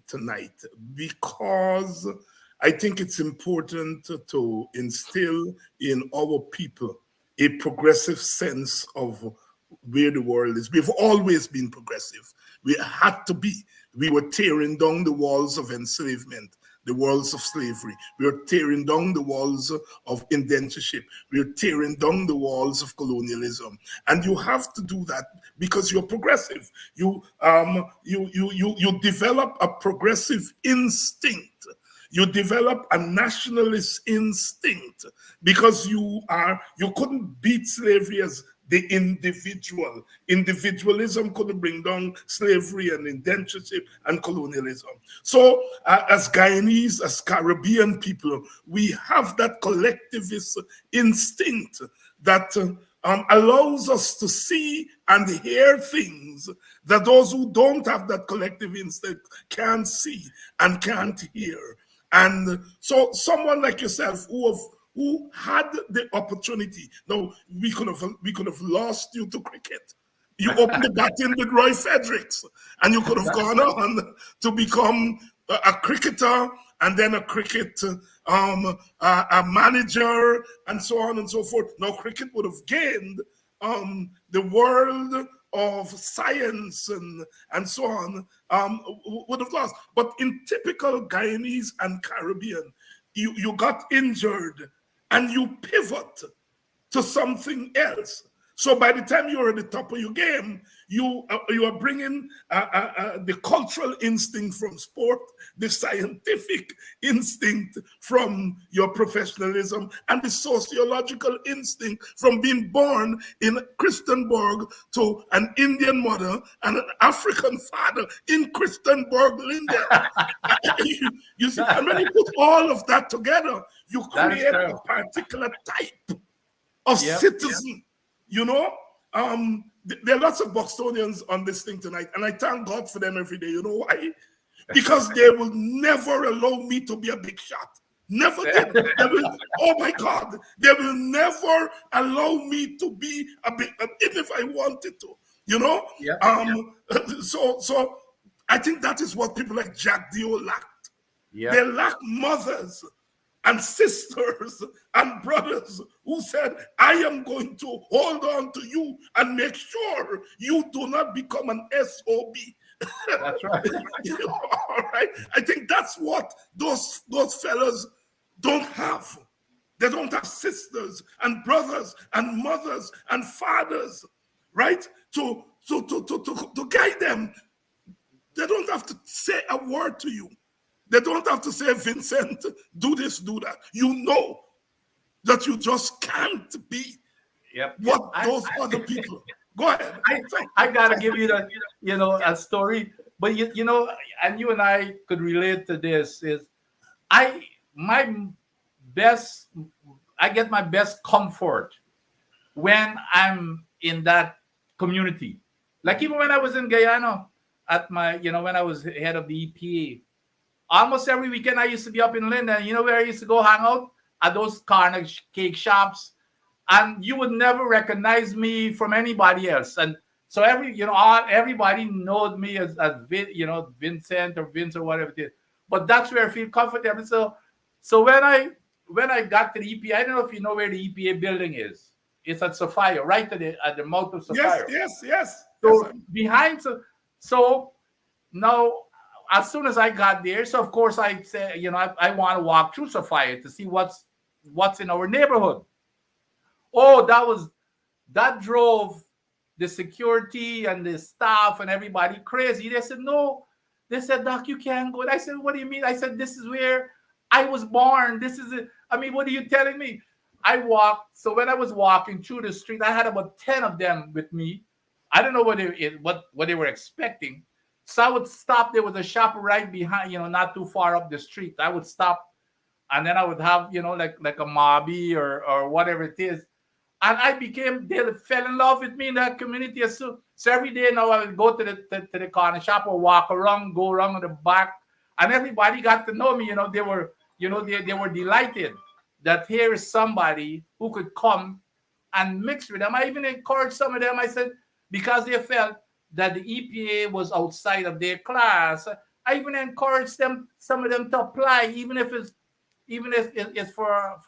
[SPEAKER 2] tonight, because I think it's important to instill in our people a progressive sense of where the world is. We've always been progressive. We had to be. We were tearing down the walls of enslavement, the walls of slavery. We are tearing down the walls of indentureship. We are tearing down the walls of colonialism. And you have to do that because you're progressive. You develop a progressive instinct. You develop a nationalist instinct because you couldn't beat slavery as the individual. Individualism couldn't bring down slavery and indentureship and colonialism. So as Guyanese, as Caribbean people, we have that collectivist instinct that allows us to see and hear things that those who don't have that collective instinct can't see and can't hear. And so someone like yourself who had the opportunity. Now, we could have lost you to cricket. You opened the batting with Roy Fredericks, and you could have gone on to become a cricketer and then a cricket a manager and so on and so forth. Now, cricket would have gained the world of science and so on would have lost. But in typical Guyanese and Caribbean, you got injured and you pivot to something else. So by the time you're at the top of your game, you are bringing the cultural instinct from sport, the scientific instinct from your professionalism, and the sociological instinct from being born in Christiansborg to an Indian mother and an African father in Christiansborg, Linden. You see, and when you put all of that together, you create a particular type of citizen. You know, there are lots of Bostonians on this thing tonight, and I thank God for them every day. You know why? Because they will never allow me to be a big shot. Never did. Oh my God, they will never allow me to be a big, even if I wanted to. You know, So I think that is what people like Jack Dio lacked. They lack mothers and sisters and brothers who said, I am going to hold on to you and make sure you do not become an SOB.
[SPEAKER 3] That's right.
[SPEAKER 2] All right. I think that's what those fellas don't have. They don't have sisters and brothers and mothers and fathers, right? To guide them. They don't have to say a word to you. They don't have to say, Vincent, do this, do that. You know that you just can't be what those other people. Go ahead.
[SPEAKER 3] I gotta give you a story. But you know, and you and I could relate to this. I get my best comfort when I'm in that community. Like even when I was in Guyana at when I was head of the EPA. Almost every weekend I used to be up in Linden. You know where I used to go hang out? At those corner cake shops. And you would never recognize me from anybody else. And so everybody knows me as Vincent or Vince or whatever it is. But that's where I feel comfortable. So when I got to the EPA, I don't know if you know where the EPA building is. It's at Sophia, right at the mouth of Sophia.
[SPEAKER 2] Yes.
[SPEAKER 3] So behind, so now as soon as I got there, so of course I said, I want to walk through Sophia to see what's in our neighborhood. Oh, that drove the security and the staff and everybody crazy. They said, no. They said, Doc, you can't go. And I said, what do you mean? I said, this is where I was born. This is it. I mean, what are you telling me? I walked. So when I was walking through the street, I had about 10 of them with me. I don't know what they were expecting. So I would stop. There was a shop right behind, not too far up the street. I would stop, and then I would have, like a mobby or whatever it is. And they fell in love with me in that community. So every day now I would go to the corner shop or walk around, go around the back, and everybody got to know me. They were, they were delighted that here is somebody who could come and mix with them. I even encouraged some of them. I said, because they felt that the EPA was outside of their class, I even encouraged some of them to apply, even if it's for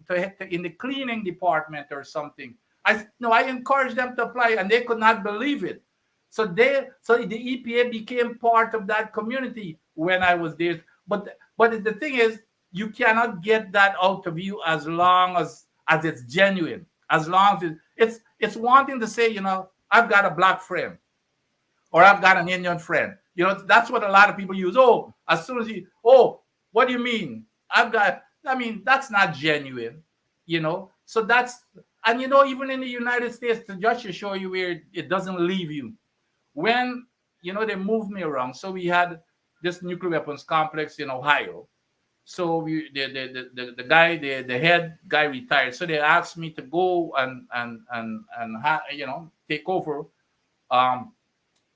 [SPEAKER 3] to in the cleaning department or something. I encouraged them to apply, and they could not believe it. So the EPA became part of that community when I was there. But the thing is, you cannot get that out of you as long as it's genuine. As long as it's wanting to say, I've got a black friend, or I've got an Indian friend. That's what a lot of people use. Oh, as soon as what do you mean? That's not genuine, So and even in the United States, just to show you where it doesn't leave you. When, they moved me around. So we had this nuclear weapons complex in Ohio. So the guy, the head guy retired. So they asked me to go and take over.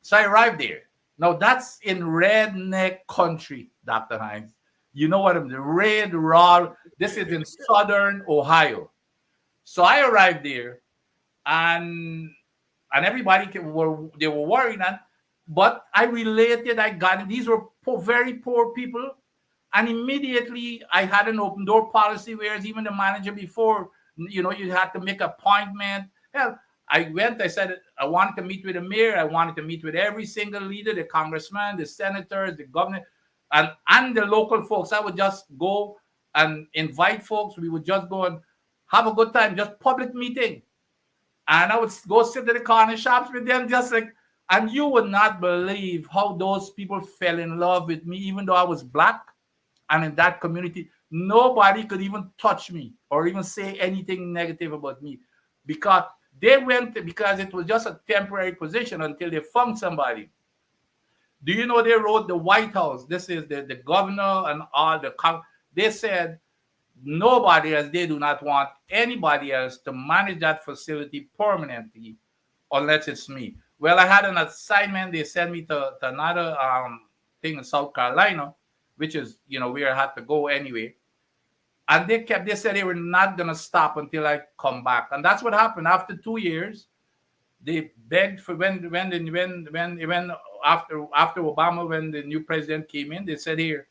[SPEAKER 3] So I arrived there. Now that's in redneck country, Dr. Hines. You know what I'm the red raw. This is in southern Ohio. So I arrived there, and everybody they were worried, but I related. I got it. These were very poor people, and immediately I had an open door policy. Whereas even the manager before, you had to make an appointment. Hell, I went. I said I wanted to meet with the mayor. I wanted to meet with every single leader, the congressman, the senators, the governor. And the local folks. I would just go and invite folks. We would just go and have a good time, just public meeting. And I would go sit in the corner shops with them, and you would not believe how those people fell in love with me, even though I was black. And in that community, nobody could even touch me or even say anything negative about me, because because it was just a temporary position until they found somebody. Do you know they wrote the White House? This is the governor and all they said nobody else, they do not want anybody else to manage that facility permanently unless it's me. Well, I had an assignment. They sent me to another thing in South Carolina, which is, where I had to go anyway. And they said they were not going to stop until I come back. And that's what happened. After 2 years, they begged for after Obama, when the new president came in, they said, here,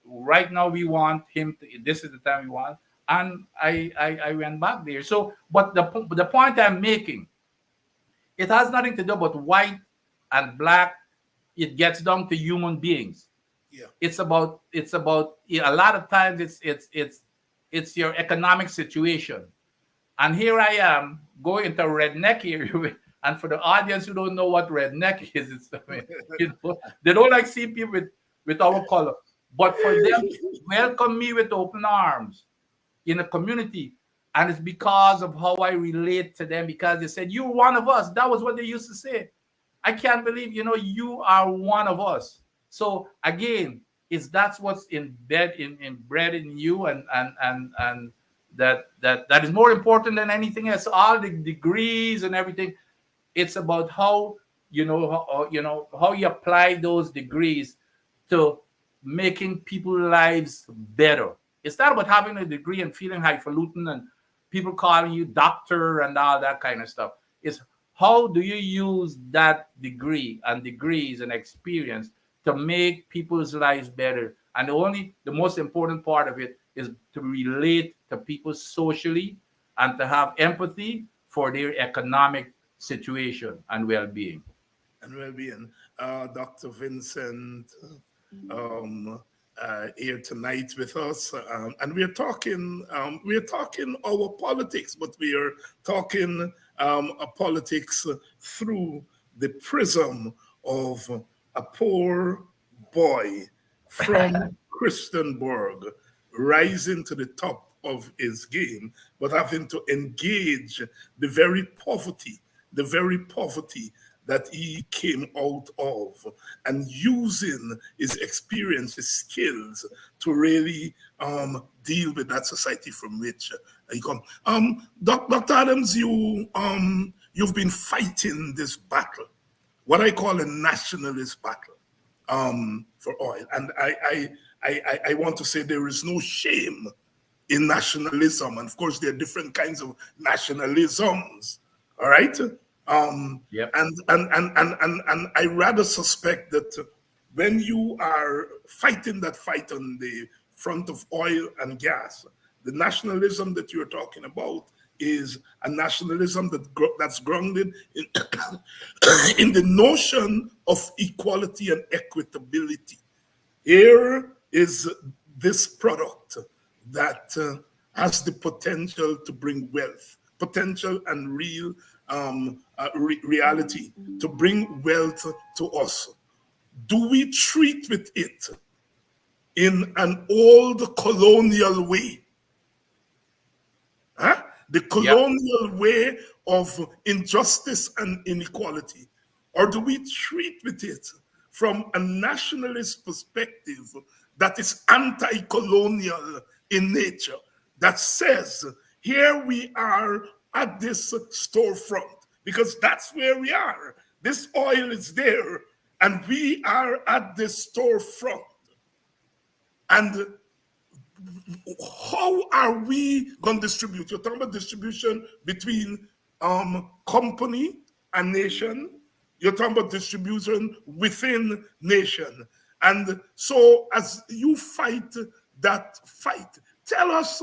[SPEAKER 3] right now we want him this is the time we want. And I went back there. So, but the point I'm making, it has nothing to do about white and black. It gets down to human beings.
[SPEAKER 2] Yeah.
[SPEAKER 3] It's about a lot of times it's your economic situation. And here I am going into redneck area. And for the audience who don't know what redneck is, they don't like see people with our color. But for them to welcome me with open arms in a community, and it's because of how I relate to them, because they said, you're one of us. That was what they used to say. I can't believe, you are one of us. So again, that's what's bred in you, and that is more important than anything else. All the degrees and everything. It's about how how you apply those degrees to making people's lives better. It's not about having a degree and feeling highfalutin and people calling you doctor and all that kind of stuff. It's how do you use that degree and degrees and experience to make people's lives better. And the most important part of it is to relate to people socially and to have empathy for their economic situation and well-being.
[SPEAKER 2] and well-being. Dr. Vincent here tonight with us, and we're talking our politics, but we are talking politics through the prism of a poor boy from Christianburg rising to the top of his game, but having to engage the very poverty that he came out of, and using his experience, his skills to really deal with that society from which he come. Dr. Adams, you've been fighting this battle, what I call a nationalist battle, for oil, and I want to say there is no shame in nationalism, and of course there are different kinds of nationalisms. All right.
[SPEAKER 3] Yep.
[SPEAKER 2] And I rather suspect that when you are fighting that fight on the front of oil and gas, the nationalism that you're talking about is a nationalism that's grounded in, in the notion of equality and equitability. Here is this product that has the potential to bring wealth, potential and real reality, to bring wealth to us. Do we treat with it in an old colonial way? Huh? The colonial way of injustice and inequality? Or do we treat with it from a nationalist perspective that is anti-colonial in nature, that says, here we are at this storefront, because that's where we are. This oil is there, and we are at this storefront. And how are we going to distribute? You're talking about distribution between company and nation. You're talking about distribution within nation. And so as you fight that fight, tell us,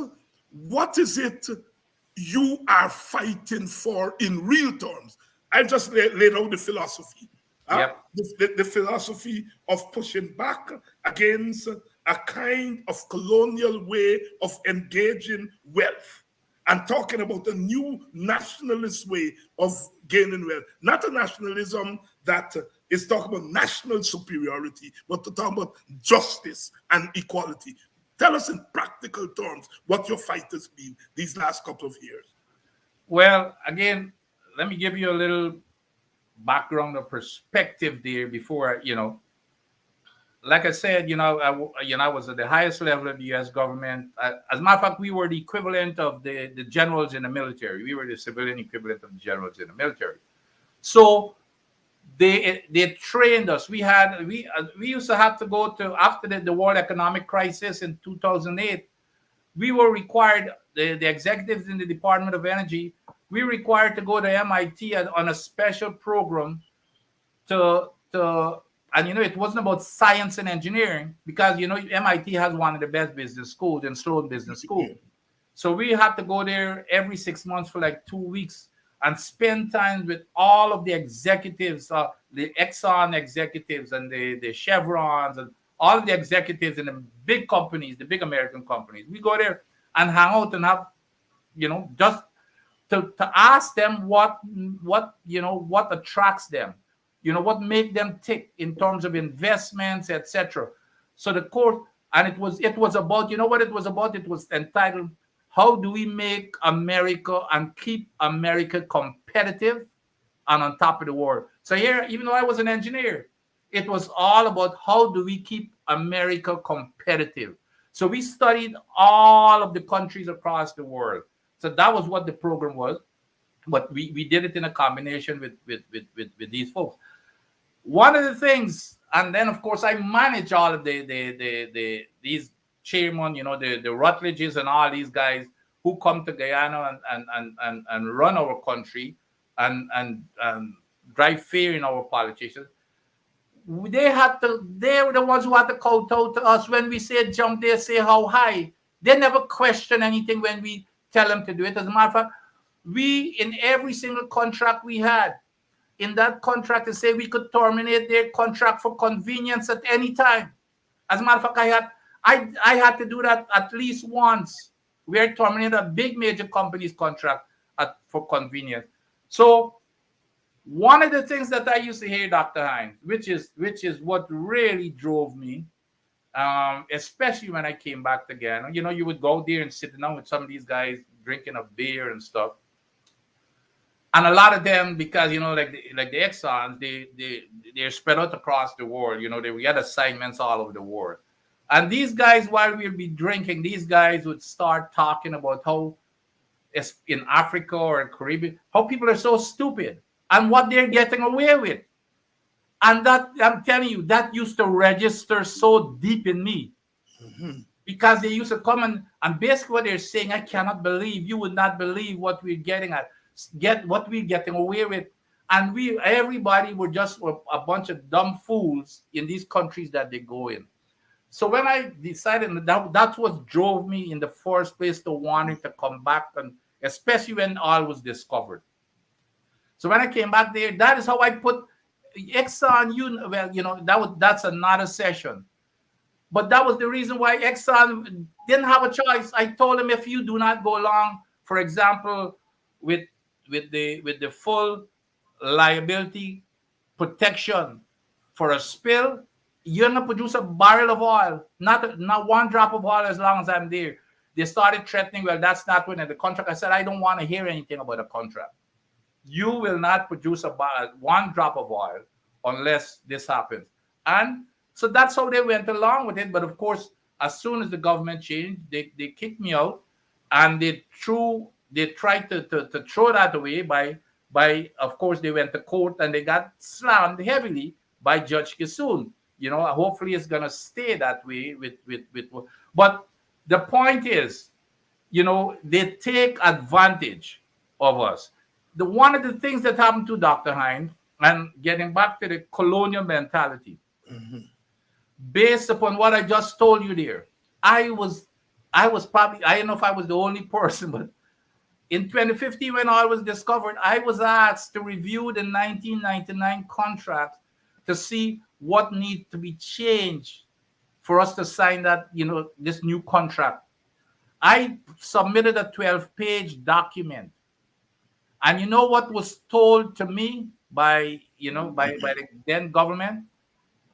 [SPEAKER 2] what is it you are fighting for in real terms? I just laid out the philosophy. The philosophy of pushing back against a kind of colonial way of engaging wealth, and talking about a new nationalist way of gaining wealth. Not a nationalism that is talking about national superiority, but to talk about justice and equality. Tell us in practical terms what your fight has been these last couple of years.
[SPEAKER 3] Well, again, let me give you a little background or perspective there before, like I said, I was at the highest level of the U.S. government. As a matter of fact, we were the equivalent of the generals in the military. We were the civilian equivalent of the generals in the military. So they trained us. We used to have to go to, after the world economic crisis in 2008. We were required, the executives in the Department of Energy, we were required to go to MIT on a special program and it wasn't about science and engineering, because MIT has one of the best business schools and Sloan Business School. So we had to go there every 6 months for like 2 weeks and spend time with all of the executives, the Exxon executives and the Chevrons and all of the executives in the big companies, the big American companies. We go there and hang out and have, just to ask them what attracts them, what make them tick in terms of investments, etc. So the course, and it was about, what it was about? It was entitled, How Do We Make America and Keep America Competitive and on Top of the World? So here, even though I was an engineer, it was all about how do we keep America competitive. So we studied all of the countries across the world. So that was what the program was. But we did it in a combination with these folks. One of the things, and then of course I manage all of these chairmen, the Rutledges and all these guys who come to Guyana and run our country and drive fear in our politicians. They were the ones who had to kowtow to us when we say jump, they say how high. They never question anything when we tell them to do it. As a matter of fact, we, in every single contract we had, in that contract to say we could terminate their contract for convenience at any time. As a matter of fact, I had to do that at least once. We are terminating a big major company's contract for convenience. So one of the things that I used to hear, Dr. Hines, which is what really drove me, especially when I came back again. You know, you would go there and sit down with some of these guys drinking a beer and stuff. And a lot of them, because like the Exxons, they're spread out across the world. You know, we had assignments all over the world. And these guys, while we'll be drinking, these guys would start talking about how in Africa or Caribbean, how people are so stupid and what they're getting away with. And that, I'm telling you, that used to register so deep in me. Mm-hmm. Because they used to come and basically what they're saying, I cannot believe, you would not believe what we're getting what we're getting away with. And everybody were just a bunch of dumb fools in these countries that they go in. So when I decided that's what drove me in the first place to wanting to come back, and especially when oil was discovered. So when I came back there, that is how I put Exxon. That's another session. But that was the reason why Exxon didn't have a choice. I told them, if you do not go along, for example, with the full liability protection for a spill, you're gonna produce a barrel of oil, not one drop of oil as long as I'm there. They started threatening, well, that's not within the contract. I said, I don't want to hear anything about a contract. You will not produce one drop of oil unless this happens. And so that's how they went along with it. But of course, as soon as the government changed, they kicked me out, and they tried to throw that away by of course they went to court, and they got slammed heavily by Judge Kissoon. You know, hopefully it's gonna stay that way with but the point is, you know, they take advantage of us. One of the things that happened to Dr. Hines, and getting back to the colonial mentality, mm-hmm. based upon what I just told you there, I was probably, I don't know if I was the only person, but in 2015 when oil was discovered, I was asked to review the 1999 contract to see what needs to be changed for us to sign that, you know, this new contract. I submitted a 12-page document. And you know what was told to me by the then government?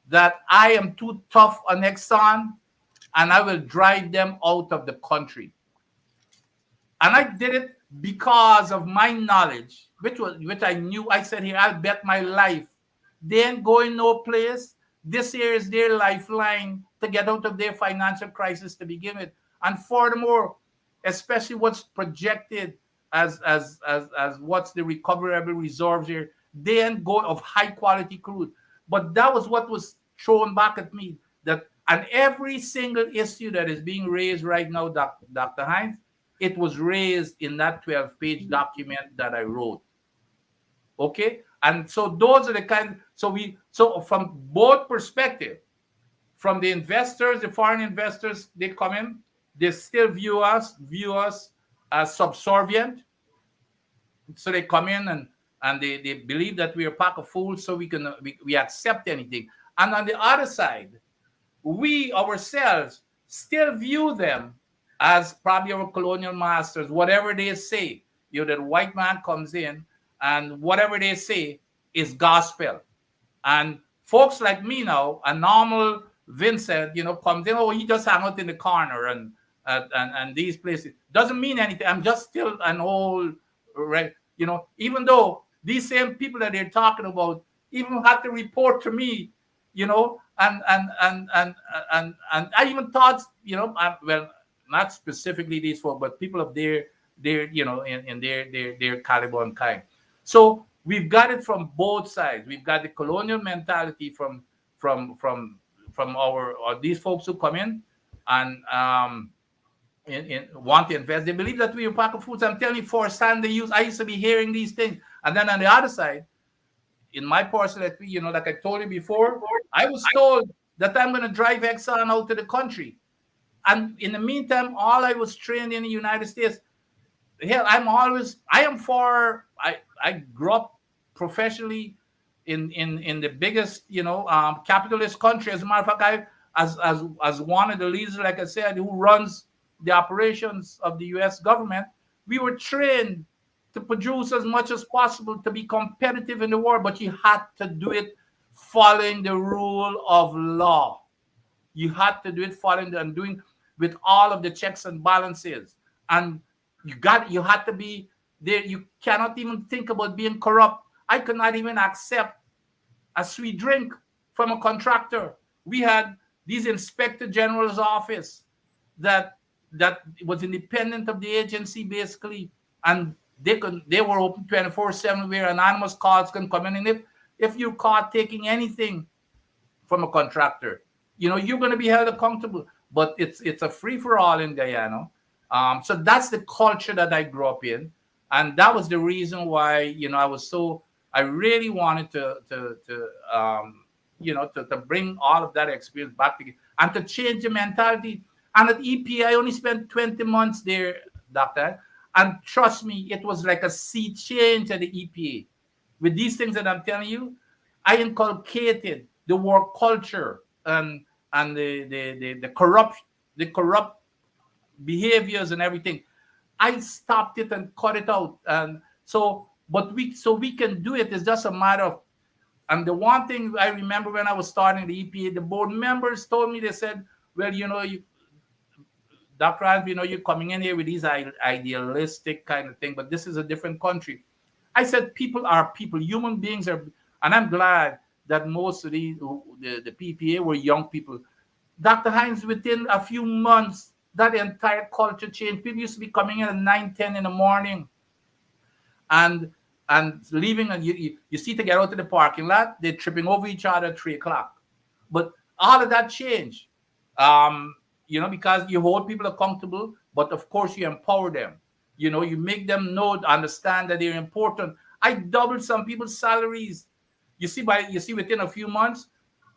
[SPEAKER 3] That I am too tough on Exxon and I will drive them out of the country. And I did it because of my knowledge, which I knew. I said, here, I'll bet my life. They ain't going no place. This here is their lifeline to get out of their financial crisis to begin with. And furthermore, especially what's projected as what's the recoverable reserves here, they ain't go of high quality crude. But that was what was thrown back at me. And every single issue that is being raised right now, Dr. Hines, it was raised in that 12-page document that I wrote. Okay? And so those are the kind, so from both perspectives, from the investors, the foreign investors, they come in, they still view us as subservient. So they come in and they believe that we're a pack of fools, so we accept anything. And on the other side, we ourselves still view them as probably our colonial masters. Whatever they say, you know, the white man comes in and whatever they say is gospel. And folks like me now, a normal Vincent, you know, comes in, oh, he just hang out in the corner and these places. Doesn't mean anything. I'm just still an old, right? You know, even though these same people that they're talking about even had to report to me, you know, and I even thought, you know, well, not specifically these folks, but people of their you know, in their caliber and kind. So we've got it from both sides. We've got the colonial mentality from our these folks who come in and want to invest. They believe that we're a pack of fools. I'm telling you, firsthand, I used to be hearing these things. And then on the other side, in my personal, you know, like I told you before, I was told that I'm going to drive Exxon out to the country. And in the meantime, all I was trained in the United States, hell, I grew up professionally in the biggest, capitalist country. As a matter of fact, as one of the leaders, like I said, who runs the operations of the U.S. government, we were trained to produce as much as possible to be competitive in the world, but you had to do it following the rule of law. You had to do it following and doing with all of the checks and balances, and you had to be there. You cannot even think about being corrupt. I could not even accept a sweet drink from a contractor. We had these inspector general's office that was independent of the agency basically, and they were open 24/7 where anonymous calls can come in, and if you're caught taking anything from a contractor, you're going to be held accountable. But it's a free for all in Guyana. So that's the culture that I grew up in, and that was the reason why I really wanted to bring all of that experience back together and to change the mentality. And at EP, I only spent 20 months there, Doctor. And trust me, it was like a sea change at the EPA. With these things that I'm telling you, I inculcated the work culture and the corrupt behaviors and everything. I stopped it and cut it out. And so we can do it. It's just a matter of. And the one thing I remember when I was starting the EPA, the board members told me, they said, well, Dr. Adams, you're coming in here with these idealistic kind of thing, but this is a different country. I said, people are people, human beings are, and I'm glad that most of the PPA were young people. Dr. Hines, within a few months, that entire culture changed. People used to be coming in at 9, 10 in the morning and leaving, and you see to get out to the parking lot, they're tripping over each other at 3 o'clock. But all of that changed. Because you hold people accountable, but of course you empower them. You make them understand that they're important. I doubled some people's salaries. You see within a few months,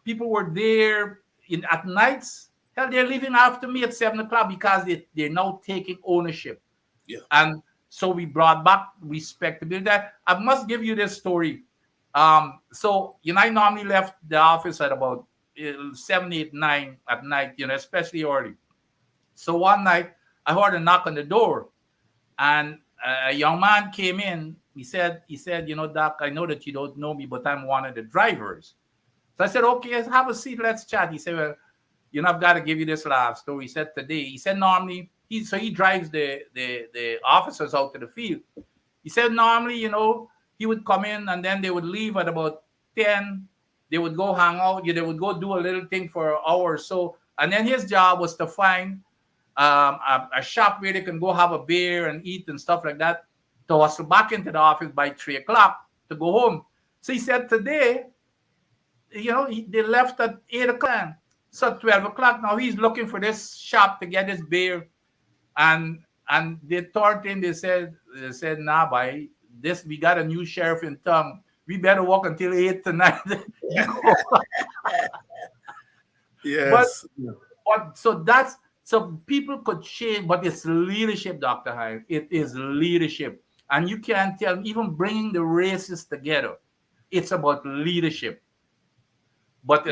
[SPEAKER 3] people were there at nights. Hell, they're leaving after me at 7 o'clock because they're now taking ownership.
[SPEAKER 2] Yeah.
[SPEAKER 3] And so we brought back respectability. I must give you this story. So I normally left the office at about 7, 8, 9 at night, especially early. So one night I heard a knock on the door, and a young man came in. He said, Doc, I know that you don't know me, but I'm one of the drivers. So I said, okay, have a seat, let's chat. He said, well, I've got to give you this last story. He said normally he drives the officers out to the field. He said normally, he would come in and then they would leave at about 10. They would go hang out. They would go do a little thing for an hour or so. And then his job was to find a shop where they can go have a beer and eat and stuff like that, to hustle back into the office by 3 o'clock to go home. So he said today, they left at 8 o'clock. So at 12 o'clock, now he's looking for this shop to get his beer. And they thought in, they said, nah, by this, we got a new sheriff in town. We better walk until 8 tonight.
[SPEAKER 2] Yes.
[SPEAKER 3] But so people could change, but it's leadership, Dr. Hyde. It is leadership. And you can't tell, even bringing the races together, it's about leadership. But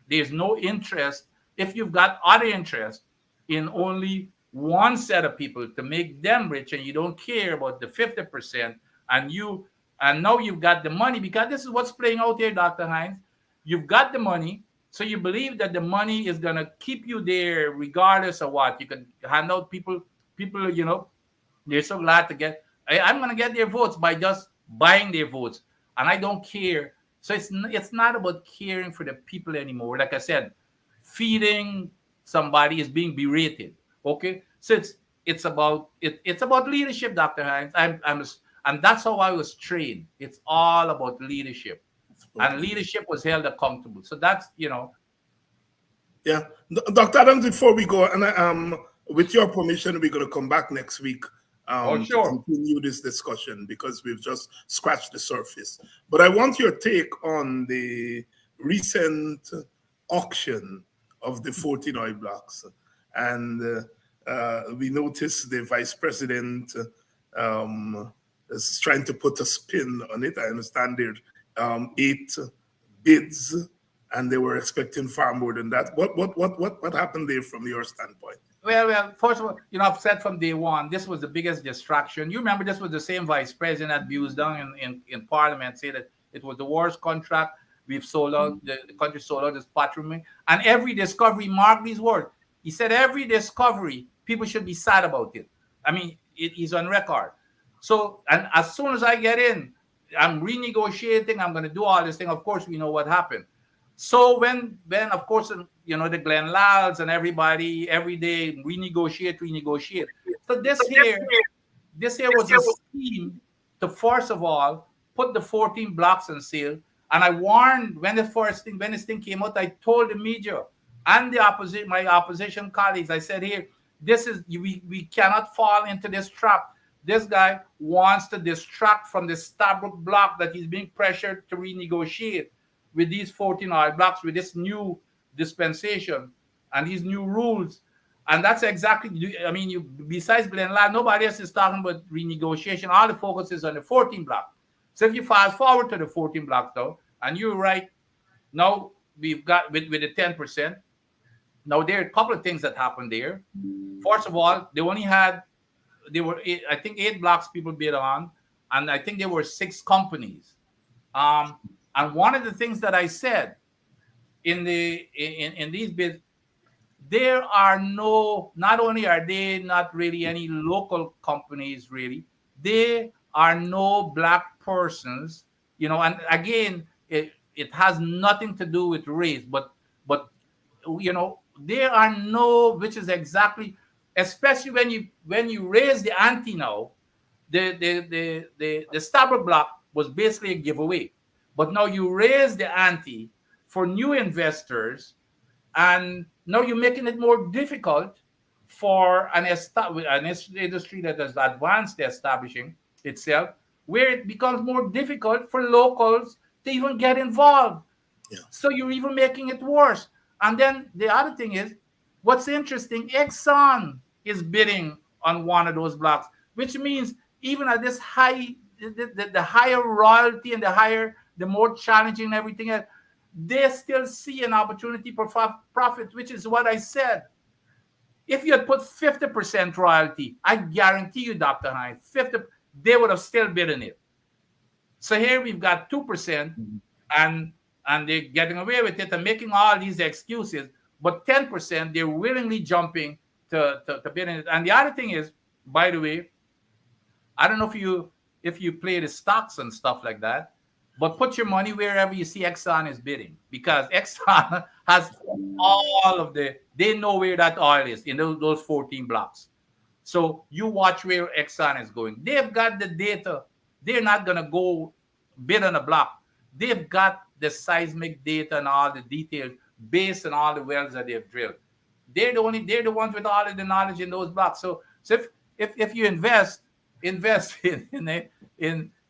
[SPEAKER 3] there's no interest, if you've got other interest in only one set of people to make them rich, and you don't care about the 50%, and now you've got the money, because this is what's playing out here, Dr. Hines. You've got the money, so you believe that the money is going to keep you there regardless of what. You can hand out people, they're so glad to get, I'm going to get their votes by just buying their votes, and I don't care. So it's not about caring for the people anymore. Like I said, feeding somebody is being berated. Okay, so it's about leadership, Dr. Hines. And that's how I was trained. It's all about leadership, and leadership was held accountable. So that's
[SPEAKER 2] Yeah, Dr. Adams. Before we go, and with your permission, we're going to come back next week.
[SPEAKER 3] Sure.
[SPEAKER 2] To continue this discussion, because we've just scratched the surface. But I want your take on the recent auction of the 14 oil blocks. And we noticed the vice president is trying to put a spin on it. I understand they're 8 bids, and they were expecting far more than that. What happened there from your standpoint?
[SPEAKER 3] Well, first of all, I've said from day one, this was the biggest distraction. You remember this was the same vice president that abused down in Parliament, said that it was the worst contract we've sold out, the country sold out this patrimony. And every discovery, mark these words, he said every discovery, people should be sad about it. I mean, it is on record. So, and as soon as I get in, I'm renegotiating, I'm going to do all this thing. Of course, we know what happened. So when of course, the Glenn Lyles and everybody every day renegotiate. So this here was a scheme to first of all put the 14 blocks on sale. And I warned when this thing came out, I told the media and my opposition colleagues, I said, here, we cannot fall into this trap. This guy wants to distract from the Stabroek block that he's being pressured to renegotiate with these 14 oil blocks, with this new dispensation and these new rules. And that's exactly, I mean, besides Glenn Lyles, nobody else is talking about renegotiation. All the focus is on the 14 block. So if you fast forward to the 14 block, though, and you're right, now we've got with the 10%. Now there are a couple of things that happened there. First of all, I think 8 blocks people bid on, and I think there were 6 companies. And one of the things that I said in these bids, there are not only are they not really any local companies, really, there are no black persons, and again, it has nothing to do with race, but there are no, which is exactly, especially when you raise the ante now, the Stabroek block was basically a giveaway. But now you raise the ante for new investors, and now you're making it more difficult for an industry that has advanced establishing itself, where it becomes more difficult for locals to even get involved.
[SPEAKER 2] Yeah.
[SPEAKER 3] So you're even making it worse. And then the other thing is, what's interesting, Exxon is bidding on one of those blocks, which means even at this high, the higher royalty and the more challenging everything else, they still see an opportunity for profit, which is what I said. If you had put 50% royalty, I guarantee you, Dr. Hines, they would have still bid in it. So here we've got 2%, and they're getting away with it and making all these excuses. But 10%, they're willingly jumping to bid in it. And the other thing is, by the way, I don't know if you play the stocks and stuff like that, but put your money wherever you see Exxon is bidding, because Exxon has they know where that oil is in those 14 blocks. So you watch where Exxon is going. They've got the data. They're not going to go bid on a block. They've got the seismic data and all the details based on all the wells that they've drilled. They're the ones with all of the knowledge in those blocks. So if you invest in the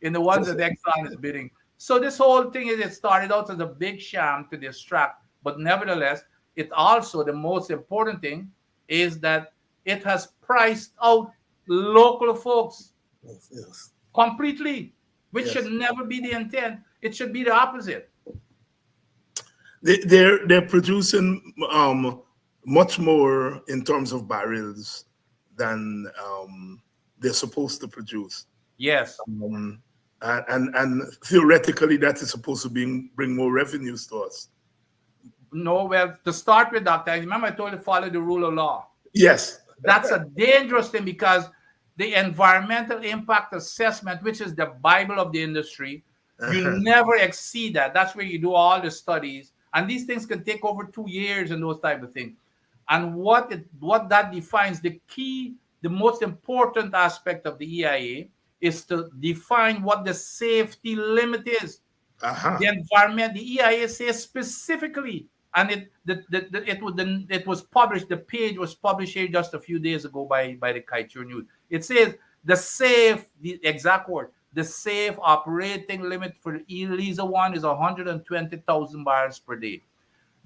[SPEAKER 3] ones that Exxon is bidding. So this whole thing it started out as a big sham to distract, but nevertheless, it also, the most important thing is that it has priced out local folks completely, which should never be the intent. It should be the opposite.
[SPEAKER 2] They're producing much more in terms of barrels than they're supposed to produce.
[SPEAKER 3] Yes.
[SPEAKER 2] And theoretically, that is supposed to bring more revenues to us.
[SPEAKER 3] No, well, to start with, Doctor, I remember I told you to follow the rule of law.
[SPEAKER 2] Yes.
[SPEAKER 3] That's a dangerous thing, because the environmental impact assessment, which is the Bible of the industry, you never exceed that. That's where you do all the studies. And these things can take over 2 years and those type of things. And what that defines, the most important aspect of the EIA is to define what the safety limit is. The environment, the EIA says specifically, and it was published, the page was published here just a few days ago by the Kaieteur News. It says the exact word, the safe operating limit for Liza 1 is 120,000 barrels per day.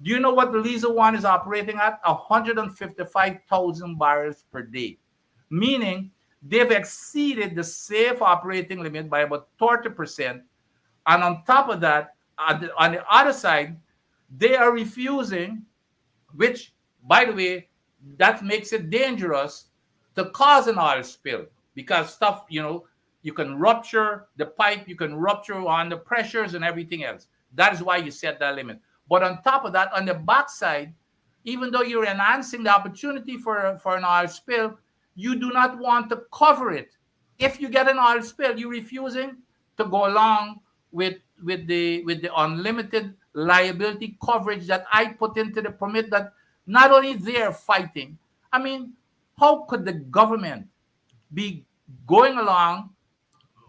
[SPEAKER 3] Do you know what the Liza 1 is operating at? 155,000 barrels per day. Meaning they've exceeded the safe operating limit by about 30%, And on top of that, on the other side, they are refusing, which, by the way, that makes it dangerous to cause an oil spill, because stuff, you can rupture the pipe, you can rupture on the pressures and everything else. That is why you set that limit. But on top of that, on the backside, even though you're enhancing the opportunity for an oil spill, you do not want to cover it. If you get an oil spill, you're refusing to go along with the unlimited liability coverage that I put into the permit, that not only they're fighting. I mean, how could the government be going along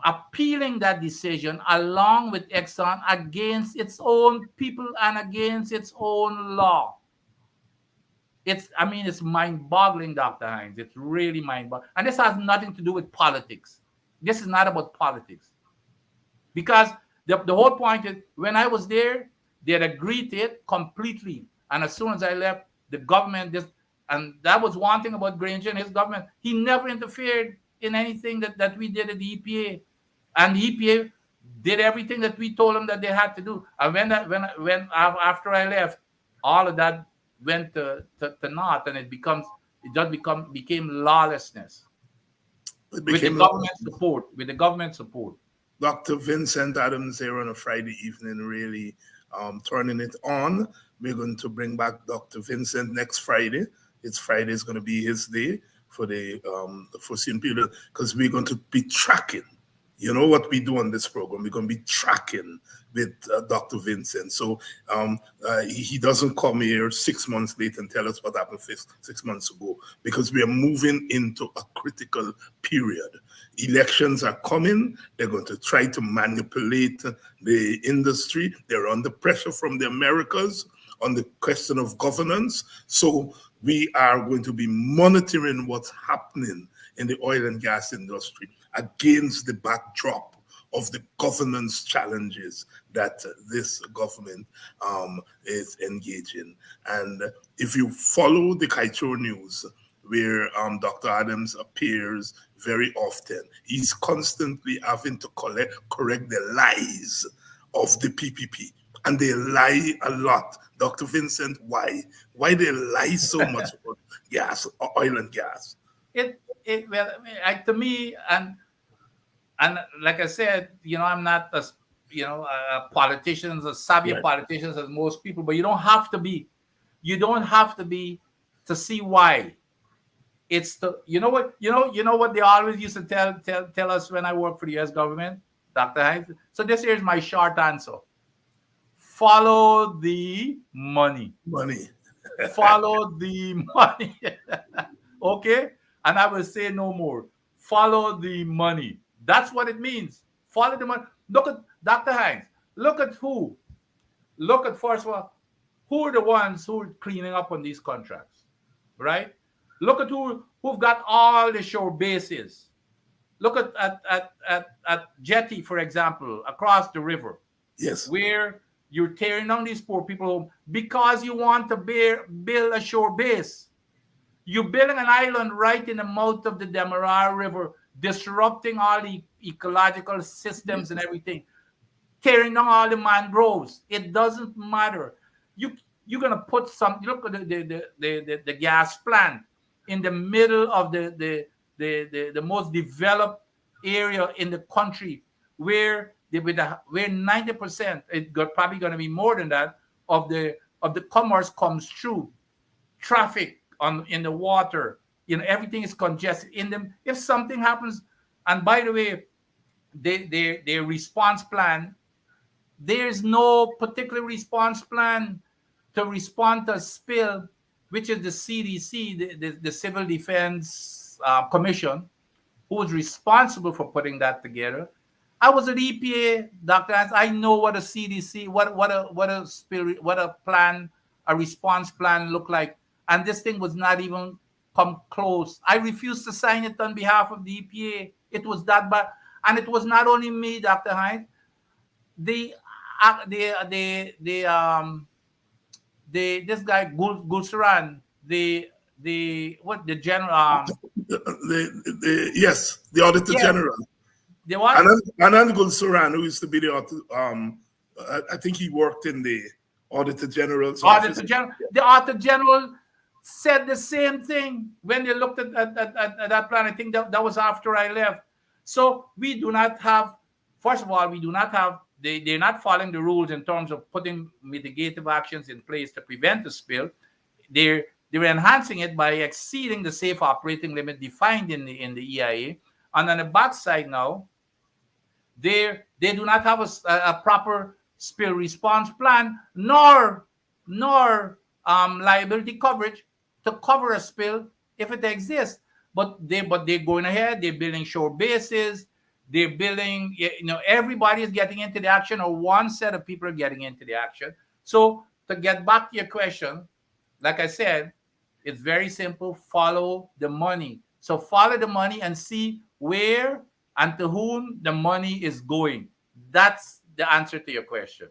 [SPEAKER 3] appealing that decision along with Exxon against its own people and against its own law? It's mind-boggling, Dr. Hines. It's really mind-boggling. And this has nothing to do with politics. This is not about politics. Because the whole point is, when I was there, they had agreed to it completely. And as soon as I left, the government and that was one thing about Granger and his government. He never interfered in anything that we did at the EPA. And the EPA did everything that we told them that they had to do. And when after I left, all of that went to naught, and it became lawlessness. With the government support.
[SPEAKER 2] Dr. Vincent Adams here on a Friday evening, really turning it on. We're going to bring back Dr. Vincent next Friday. Friday is going to be his day for the foreseen period, because we're going to be tracking. You know what we do on this program? We're going to be tracking with Dr. Vincent. So he doesn't come here 6 months later and tell us what happened 6 months ago, because we are moving into a critical period. Elections are coming. They're going to try to manipulate the industry. They're under pressure from the Americas on the question of governance. So we are going to be monitoring what's happening in the oil and gas industry against the backdrop of the governance challenges that this government is engaging. And if you follow the Kaito news, where Dr. Adams appears very often, he's constantly having to correct the lies of the PPP. And they lie a lot. Dr. Vincent, why? Why they lie so much about gas, oil and gas?
[SPEAKER 3] To me, and like I said, I'm not as politicians, as savvy politicians as most people, but you don't have to be. You don't have to be to see why. It's what they always used to tell us when I worked for the U.S. government, Dr. Hines. So this here's my short answer: follow the money.
[SPEAKER 2] Money.
[SPEAKER 3] Follow the money. Okay, and I will say no more. Follow the money. That's what it means. Follow the money. Look at Dr. Hines. Look at who. Look at, first of all, who are the ones who are cleaning up on these contracts, right? Look at who've got all the shore bases. Look at Jetty, for example, across the river.
[SPEAKER 2] Yes.
[SPEAKER 3] Where you're tearing down these poor people home because you want to build a shore base. You're building an island right in the mouth of the Demerara River, disrupting all the ecological systems and everything, tearing down all the mangroves. It doesn't matter. You're gonna put some. You look at the gas plant in the middle of the most developed area in the country, where 90%, probably going to be more than that, of the commerce comes through. Traffic in the water, everything is congested in them. If something happens, and by the way, their response plan, there's no particular response plan to respond to a spill, which is the CDC, the Civil Defense Commission, who was responsible for putting that together. I was at EPA, Dr. Hans. I know what a CDC, what a plan, a response plan looked like, and this thing was not even come close. I refused to sign it on behalf of the EPA. It was that bad, and it was not only me, Dr. Hines. This guy Gulsaran, the general.
[SPEAKER 2] The Auditor General.
[SPEAKER 3] The what?
[SPEAKER 2] Anand Gulsuran, who used to be the I think he worked in the Auditor General's office.
[SPEAKER 3] The Auditor General said the same thing when they looked at that plan. I think that was after I left. So we do not have, first of all, we do not have, they're not following the rules in terms of putting mitigative actions in place to prevent the spill. They're enhancing it by exceeding the safe operating limit defined in the EIA. And on the backside now, they do not have a proper spill response plan, nor liability coverage to cover a spill if it exists. But they're going ahead. They're building shore bases. They're building. Everybody is getting into the action, or one set of people are getting into the action. So to get back to your question, like I said, it's very simple. Follow the money. So follow the money and see where and to whom the money is going. That's the answer to your question.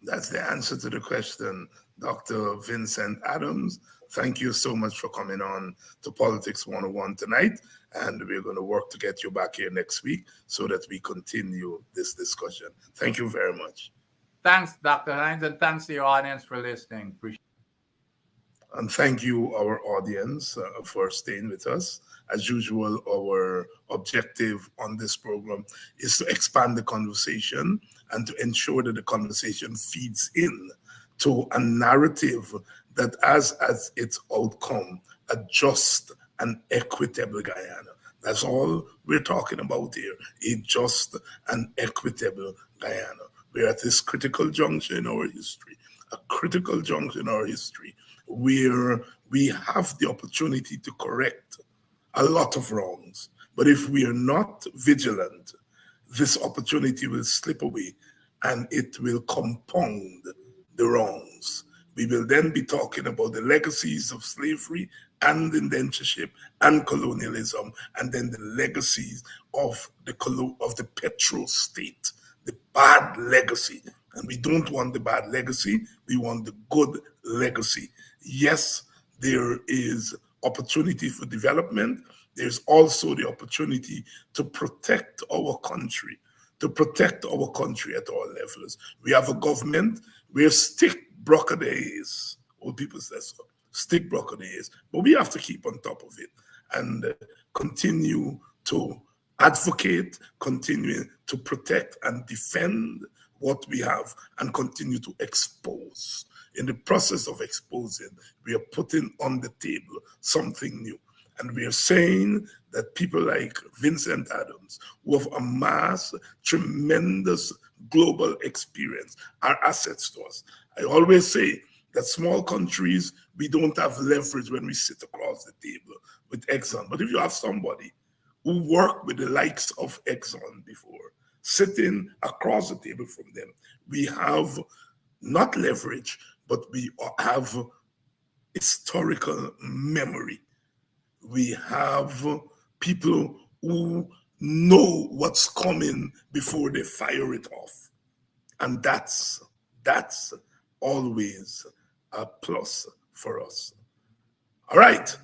[SPEAKER 2] That's the answer to the question, Dr. Vincent Adams. Thank you so much for coming on to Politics 101 tonight. And we're going to work to get you back here next week so that we continue this discussion. Thank you very much.
[SPEAKER 3] Thanks, Dr. Hines, and thanks to your audience for listening. Appreciate it.
[SPEAKER 2] And thank you, our audience, for staying with us. As usual, our objective on this program is to expand the conversation and to ensure that the conversation feeds in to a narrative that has as its outcome a just and equitable Guyana. That's all we're talking about here, a just and equitable Guyana. We're at this critical juncture in our history, where we have the opportunity to correct a lot of wrongs. But if we are not vigilant, this opportunity will slip away and it will compound the wrongs. We will then be talking about the legacies of slavery and indentureship and colonialism, and then the legacies of the petro state, the bad legacy. And we don't want the bad legacy, we want the good legacy. Yes, there is opportunity for development. There's also the opportunity to protect our country, at all levels. We have a government where stick broke days, old people say so, stick broke days, but we have to keep on top of it and continue to advocate, continue to protect and defend what we have, and continue to expose. In the process of exposing, we are putting on the table something new. And we are saying that people like Vincent Adams, who have amassed tremendous global experience, are assets to us. I always say that small countries, we don't have leverage when we sit across the table with Exxon. But if you have somebody who worked with the likes of Exxon before, sitting across the table from them, we have not leverage, but we have historical memory. We have people who know what's coming before they fire it off. And that's always a plus for us. All right.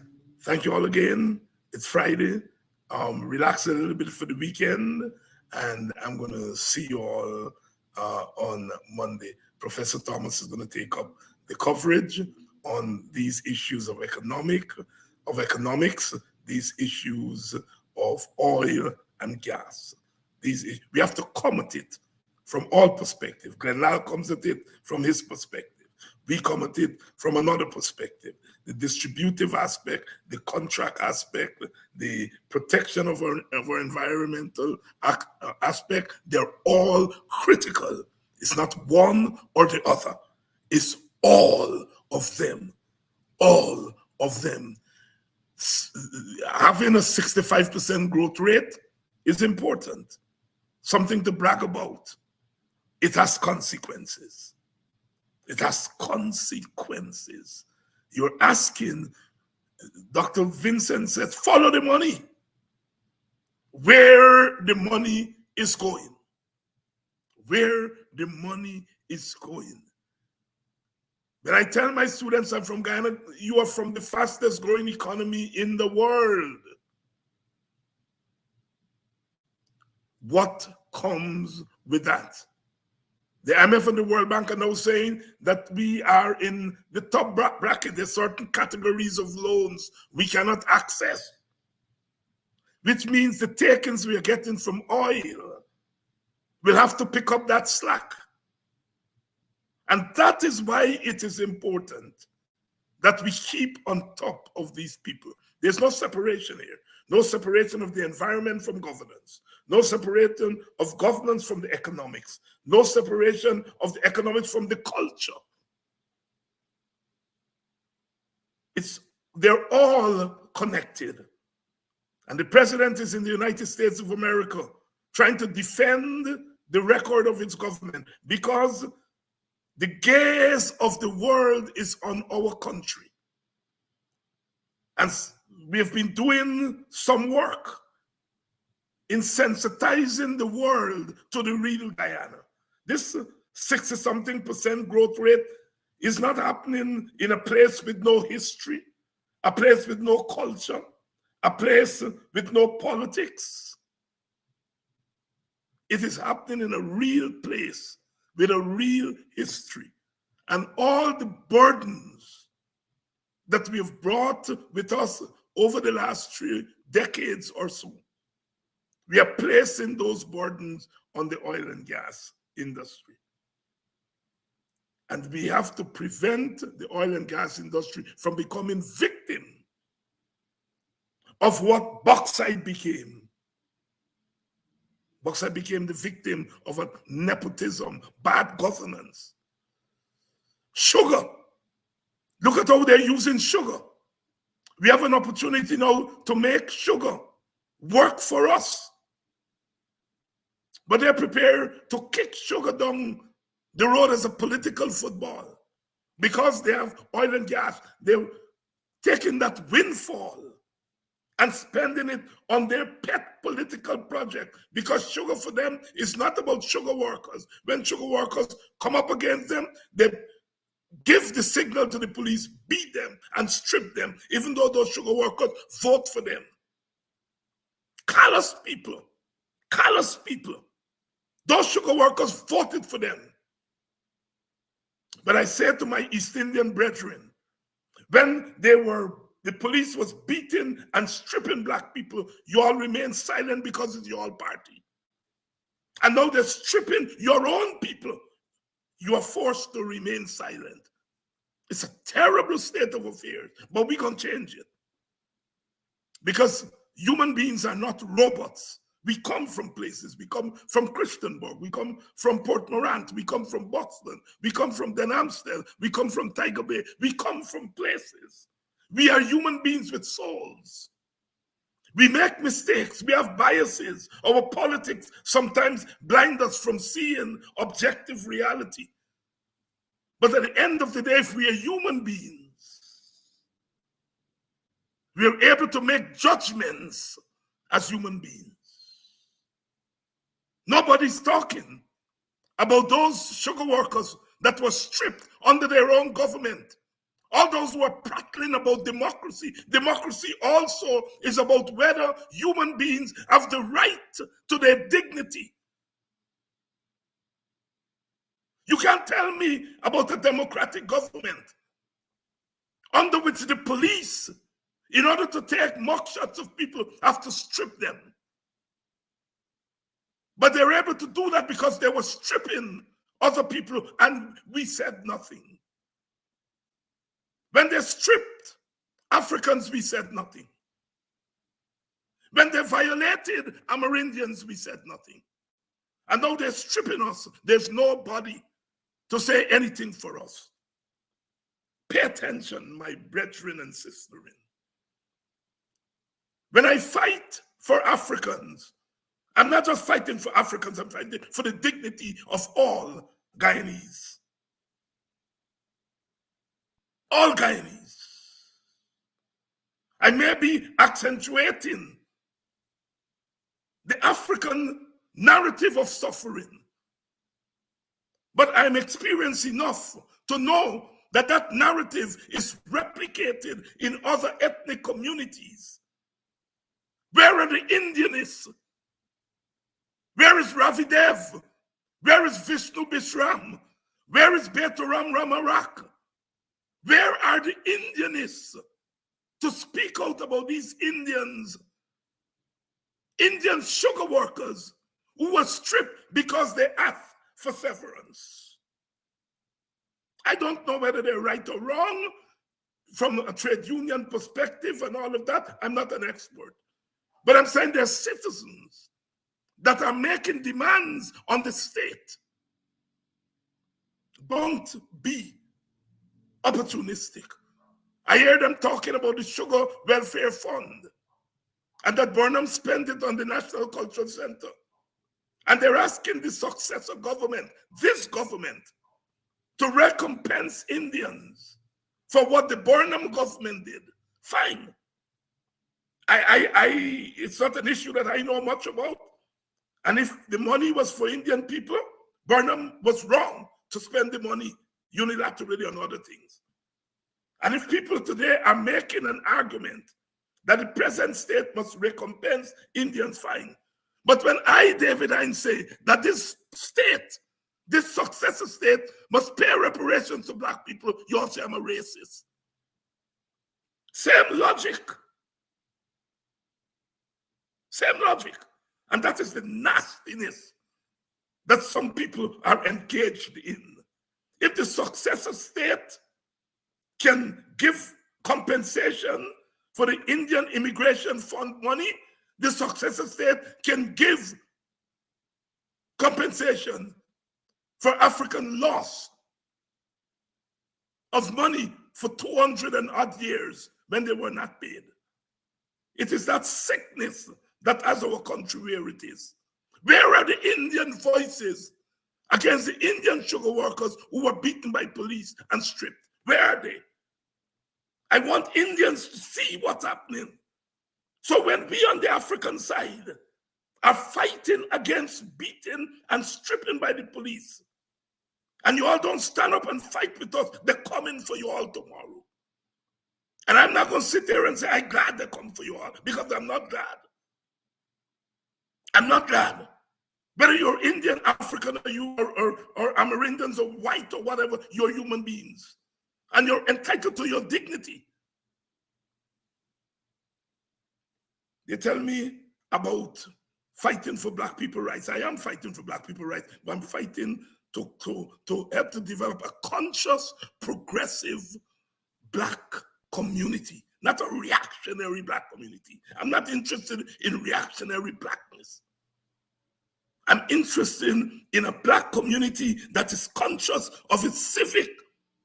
[SPEAKER 2] Thank you all again. It's Friday. Relax a little bit for the weekend. And I'm going to see you all on Monday. Professor Thomas is going to take up the coverage on these issues of economics, these issues of oil and gas. We have to come at it from all perspectives. Glenn Lyle comes at it from his perspective. We come at it from another perspective. The distributive aspect, the contract aspect, the protection of our environmental aspect, they're all critical. It's not one or the other. It's all of them. All of them. Having a 65% growth rate is important. Something to brag about. It has consequences. It has consequences. You're asking, Dr. Vincent said, follow the money. Where the money is going. Where the money is going. When I tell my students I'm from Guyana, you are from the fastest growing economy in the world. what comes with that. The IMF and the World Bank are now saying that we are in the top bracket. There's certain categories of loans we cannot access, which means the takings we are getting from oil will have to pick up that slack. And that is why it is important that we keep on top of these people. There's no separation here. No separation of the environment from governance. No separation of governance from the economics. No separation of the economics from the culture. They're all connected. And the president is in the United States of America trying to defend the record of its government because the gaze of the world is on our country. And we have been doing some work in sensitizing the world to the real Guyana. This 60-something% growth rate is not happening in a place with no history, a place with no culture, a place with no politics. It is happening in a real place with a real history. And all the burdens that we have brought with us over the last 3 decades or so, we are placing those burdens on the oil and gas industry. And we have to prevent the oil and gas industry from becoming victim of what bauxite became. Bauxite became the victim of a nepotism, bad governance. Sugar. Look at how they're using sugar. We have an opportunity now to make sugar work for us. But they're prepared to kick sugar down the road as a political football. Because they have oil and gas, they're taking that windfall and spending it on their pet political project. Because sugar for them is not about sugar workers. When sugar workers come up against them, they give the signal to the police, beat them and strip them, even though those sugar workers vote for them. Callous people. Callous people. Those sugar workers voted for them. But I said to my East Indian brethren, when the police was beating and stripping black people, you all remain silent because it's your party. And now they're stripping your own people. You are forced to remain silent. It's a terrible state of affairs, but we can change it. Because human beings are not robots. We come from places. We come from Christianburg. We come from Port Morant. We come from Boston. We come from Den Amstel. We come from Tiger Bay. We come from places. We are human beings with souls. We make mistakes. We have biases. Our politics sometimes blind us from seeing objective reality. But at the end of the day, if we are human beings, we are able to make judgments as human beings. Nobody's talking about those sugar workers that were stripped under their own government. All those who are prattling about democracy. Democracy also is about whether human beings have the right to their dignity. You can't tell me about a democratic government under which the police, in order to take mugshots of people, have to strip them. But they're able to do that because they were stripping other people and we said nothing. When they stripped Africans, we said nothing. When they violated Amerindians, we said nothing. And now they're stripping us. There's nobody to say anything for us. Pay attention, my brethren and sisters. When I fight for Africans, I'm not just fighting for Africans, I'm fighting for the dignity of all Guyanese. All Guyanese. I may be accentuating the African narrative of suffering, but I'm experienced enough to know that that narrative is replicated in other ethnic communities. Where are the Indianists? Where is Ravidev? Where is Vishnu Bishram? Where is Betaram Ramarak? Where are the Indianists to speak out about these Indian sugar workers who were stripped because they asked for severance? I don't know whether they're right or wrong from a trade union perspective and all of that. I'm not an expert. But I'm saying there are citizens that are making demands on the state. Don't be opportunistic. I hear them talking about the Sugar Welfare Fund and that Burnham spent it on the National Cultural Center. And they're asking the successor government, this government, to recompense Indians for what the Burnham government did. Fine. It's not an issue that I know much about. And if the money was for Indian people, Burnham was wrong to spend the money unilaterally on other things. And if people today are making an argument that the present state must recompense Indians, fine. But when I, David Hines, say that this state, this successor state, must pay reparations to Black people, you all say I'm a racist. Same logic. Same logic. And that is the nastiness that some people are engaged in. If the successor state can give compensation for the Indian Immigration Fund money, the successor state can give compensation for African loss of money for 200 and odd years when they were not paid. It is that sickness that has our country where it is. Where are the Indian voices against the Indian sugar workers who were beaten by police and stripped? Where are they? I want Indians to see what's happening. So when we on the African side are fighting against beating and stripping by the police, and you all don't stand up and fight with us, they're coming for you all tomorrow. And I'm not going to sit there and say, I'm glad they come for you all, because I'm not glad. I'm not glad. Whether you're Indian, African, or Amerindians, or white, or whatever, you're human beings. And you're entitled to your dignity. They tell me about fighting for Black people rights. I am fighting for Black people rights, but I'm fighting to help to develop a conscious, progressive Black community, not a reactionary Black community. I'm not interested in reactionary Blackness. I'm interested in a Black community that is conscious of its civic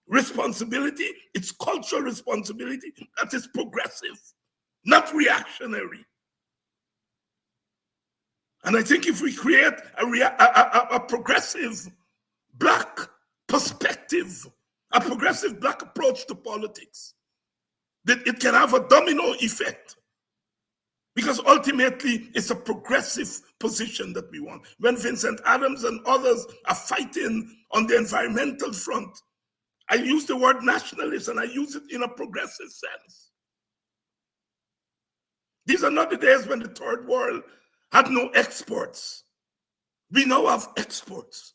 [SPEAKER 2] responsibility, its cultural responsibility, that is progressive, not reactionary. And I think if we create a progressive Black perspective, a progressive Black approach to politics, that it can have a domino effect. Because ultimately, it's a progressive position that we want. When Vincent Adams and others are fighting on the environmental front, I use the word nationalist, and I use it in a progressive sense. These are not the days when the third world had no exports. We now have exports.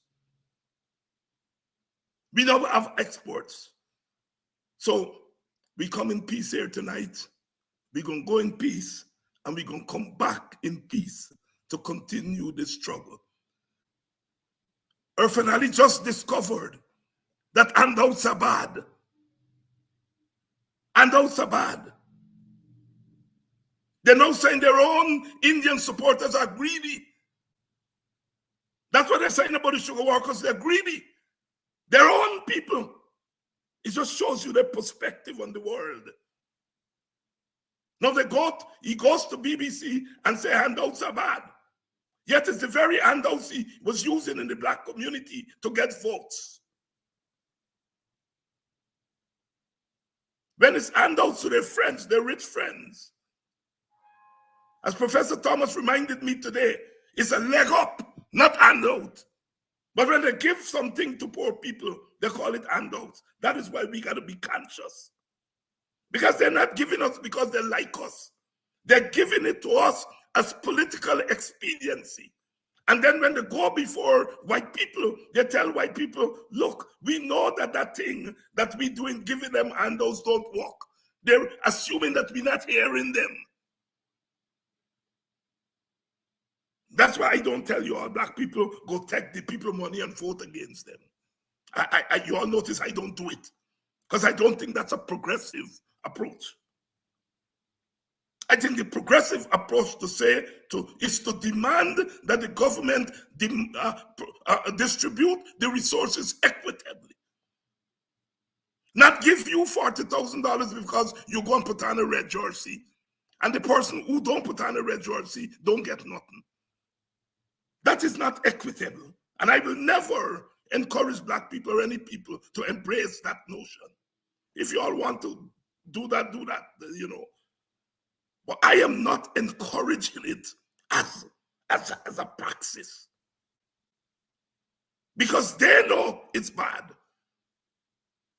[SPEAKER 2] We now have exports. So we come in peace here tonight. We're going to go in peace, and we're going to come back in peace to continue this struggle. Irfan Ali just discovered that handouts are bad. Handouts are bad. They're now saying their own Indian supporters are greedy. That's what they're saying about the sugar workers. They're greedy. Their own people. It just shows you their perspective on the world. Now he goes to BBC and say handouts are bad. Yet it's the very handouts he was using in the Black community to get votes. When it's handouts to their friends, their rich friends. As Professor Thomas reminded me today, it's a leg up, not handout. But when they give something to poor people, they call it handouts. That is why we got to be conscious. Because they're not giving us because they like us. They're giving it to us as political expediency. And then when they go before white people, they tell white people, look, we know that that thing that we doing, giving them handouts don't work. They're assuming that we're not hearing them. That's why I don't tell you all black people go take the people money and vote against them. You all notice I don't do it because I don't think that's a progressive approach. I think the progressive approach is to demand that the government distribute the resources equitably. Not give you $40,000 because you go and put on a red jersey, and the person who don't put on a red jersey don't get nothing. That is not equitable. And I will never encourage black people or any people to embrace that notion. If you all want to do that, you know. But I am not encouraging it as a praxis. Because they know it's bad.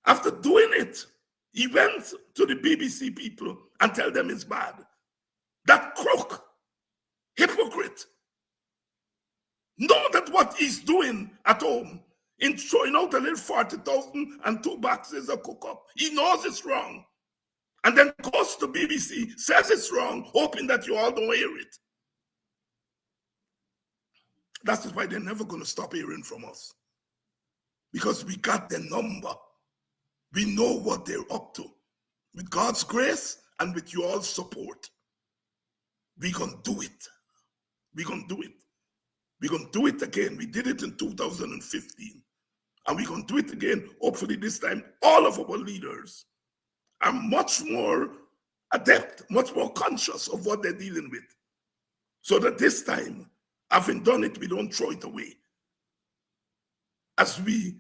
[SPEAKER 2] After doing it, he went to the BBC people and tell them it's bad. That crook, hypocrite, know that what he's doing at home in throwing out a little 40,000 and 2 boxes of cook-up, he knows it's wrong. And then goes to BBC, says it's wrong, hoping that you all don't hear it. That's why they're never going to stop hearing from us. Because we got their number. We know what they're up to. With God's grace and with your all support, we're going to do it. We're going to do it. We're going to do it again. We did it in 2015. And we're going to do it again. Hopefully this time, all of our leaders are much more adept, much more conscious of what they're dealing with. So that this time, having done it, we don't throw it away. As we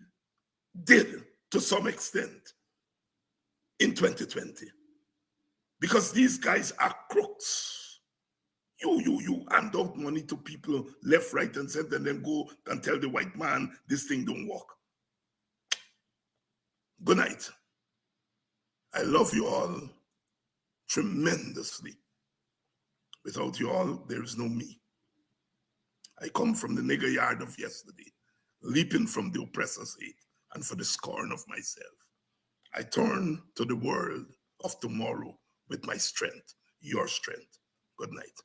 [SPEAKER 2] did to some extent in 2020. Because these guys are crooks. You hand out money to people left, right, and center, and then go and tell the white man this thing don't work. Good night. I love you all tremendously. Without you all, there is no me. I come from the nigger yard of yesterday, leaping from the oppressor's hate and for the scorn of myself. I turn to the world of tomorrow with my strength, your strength. Good night.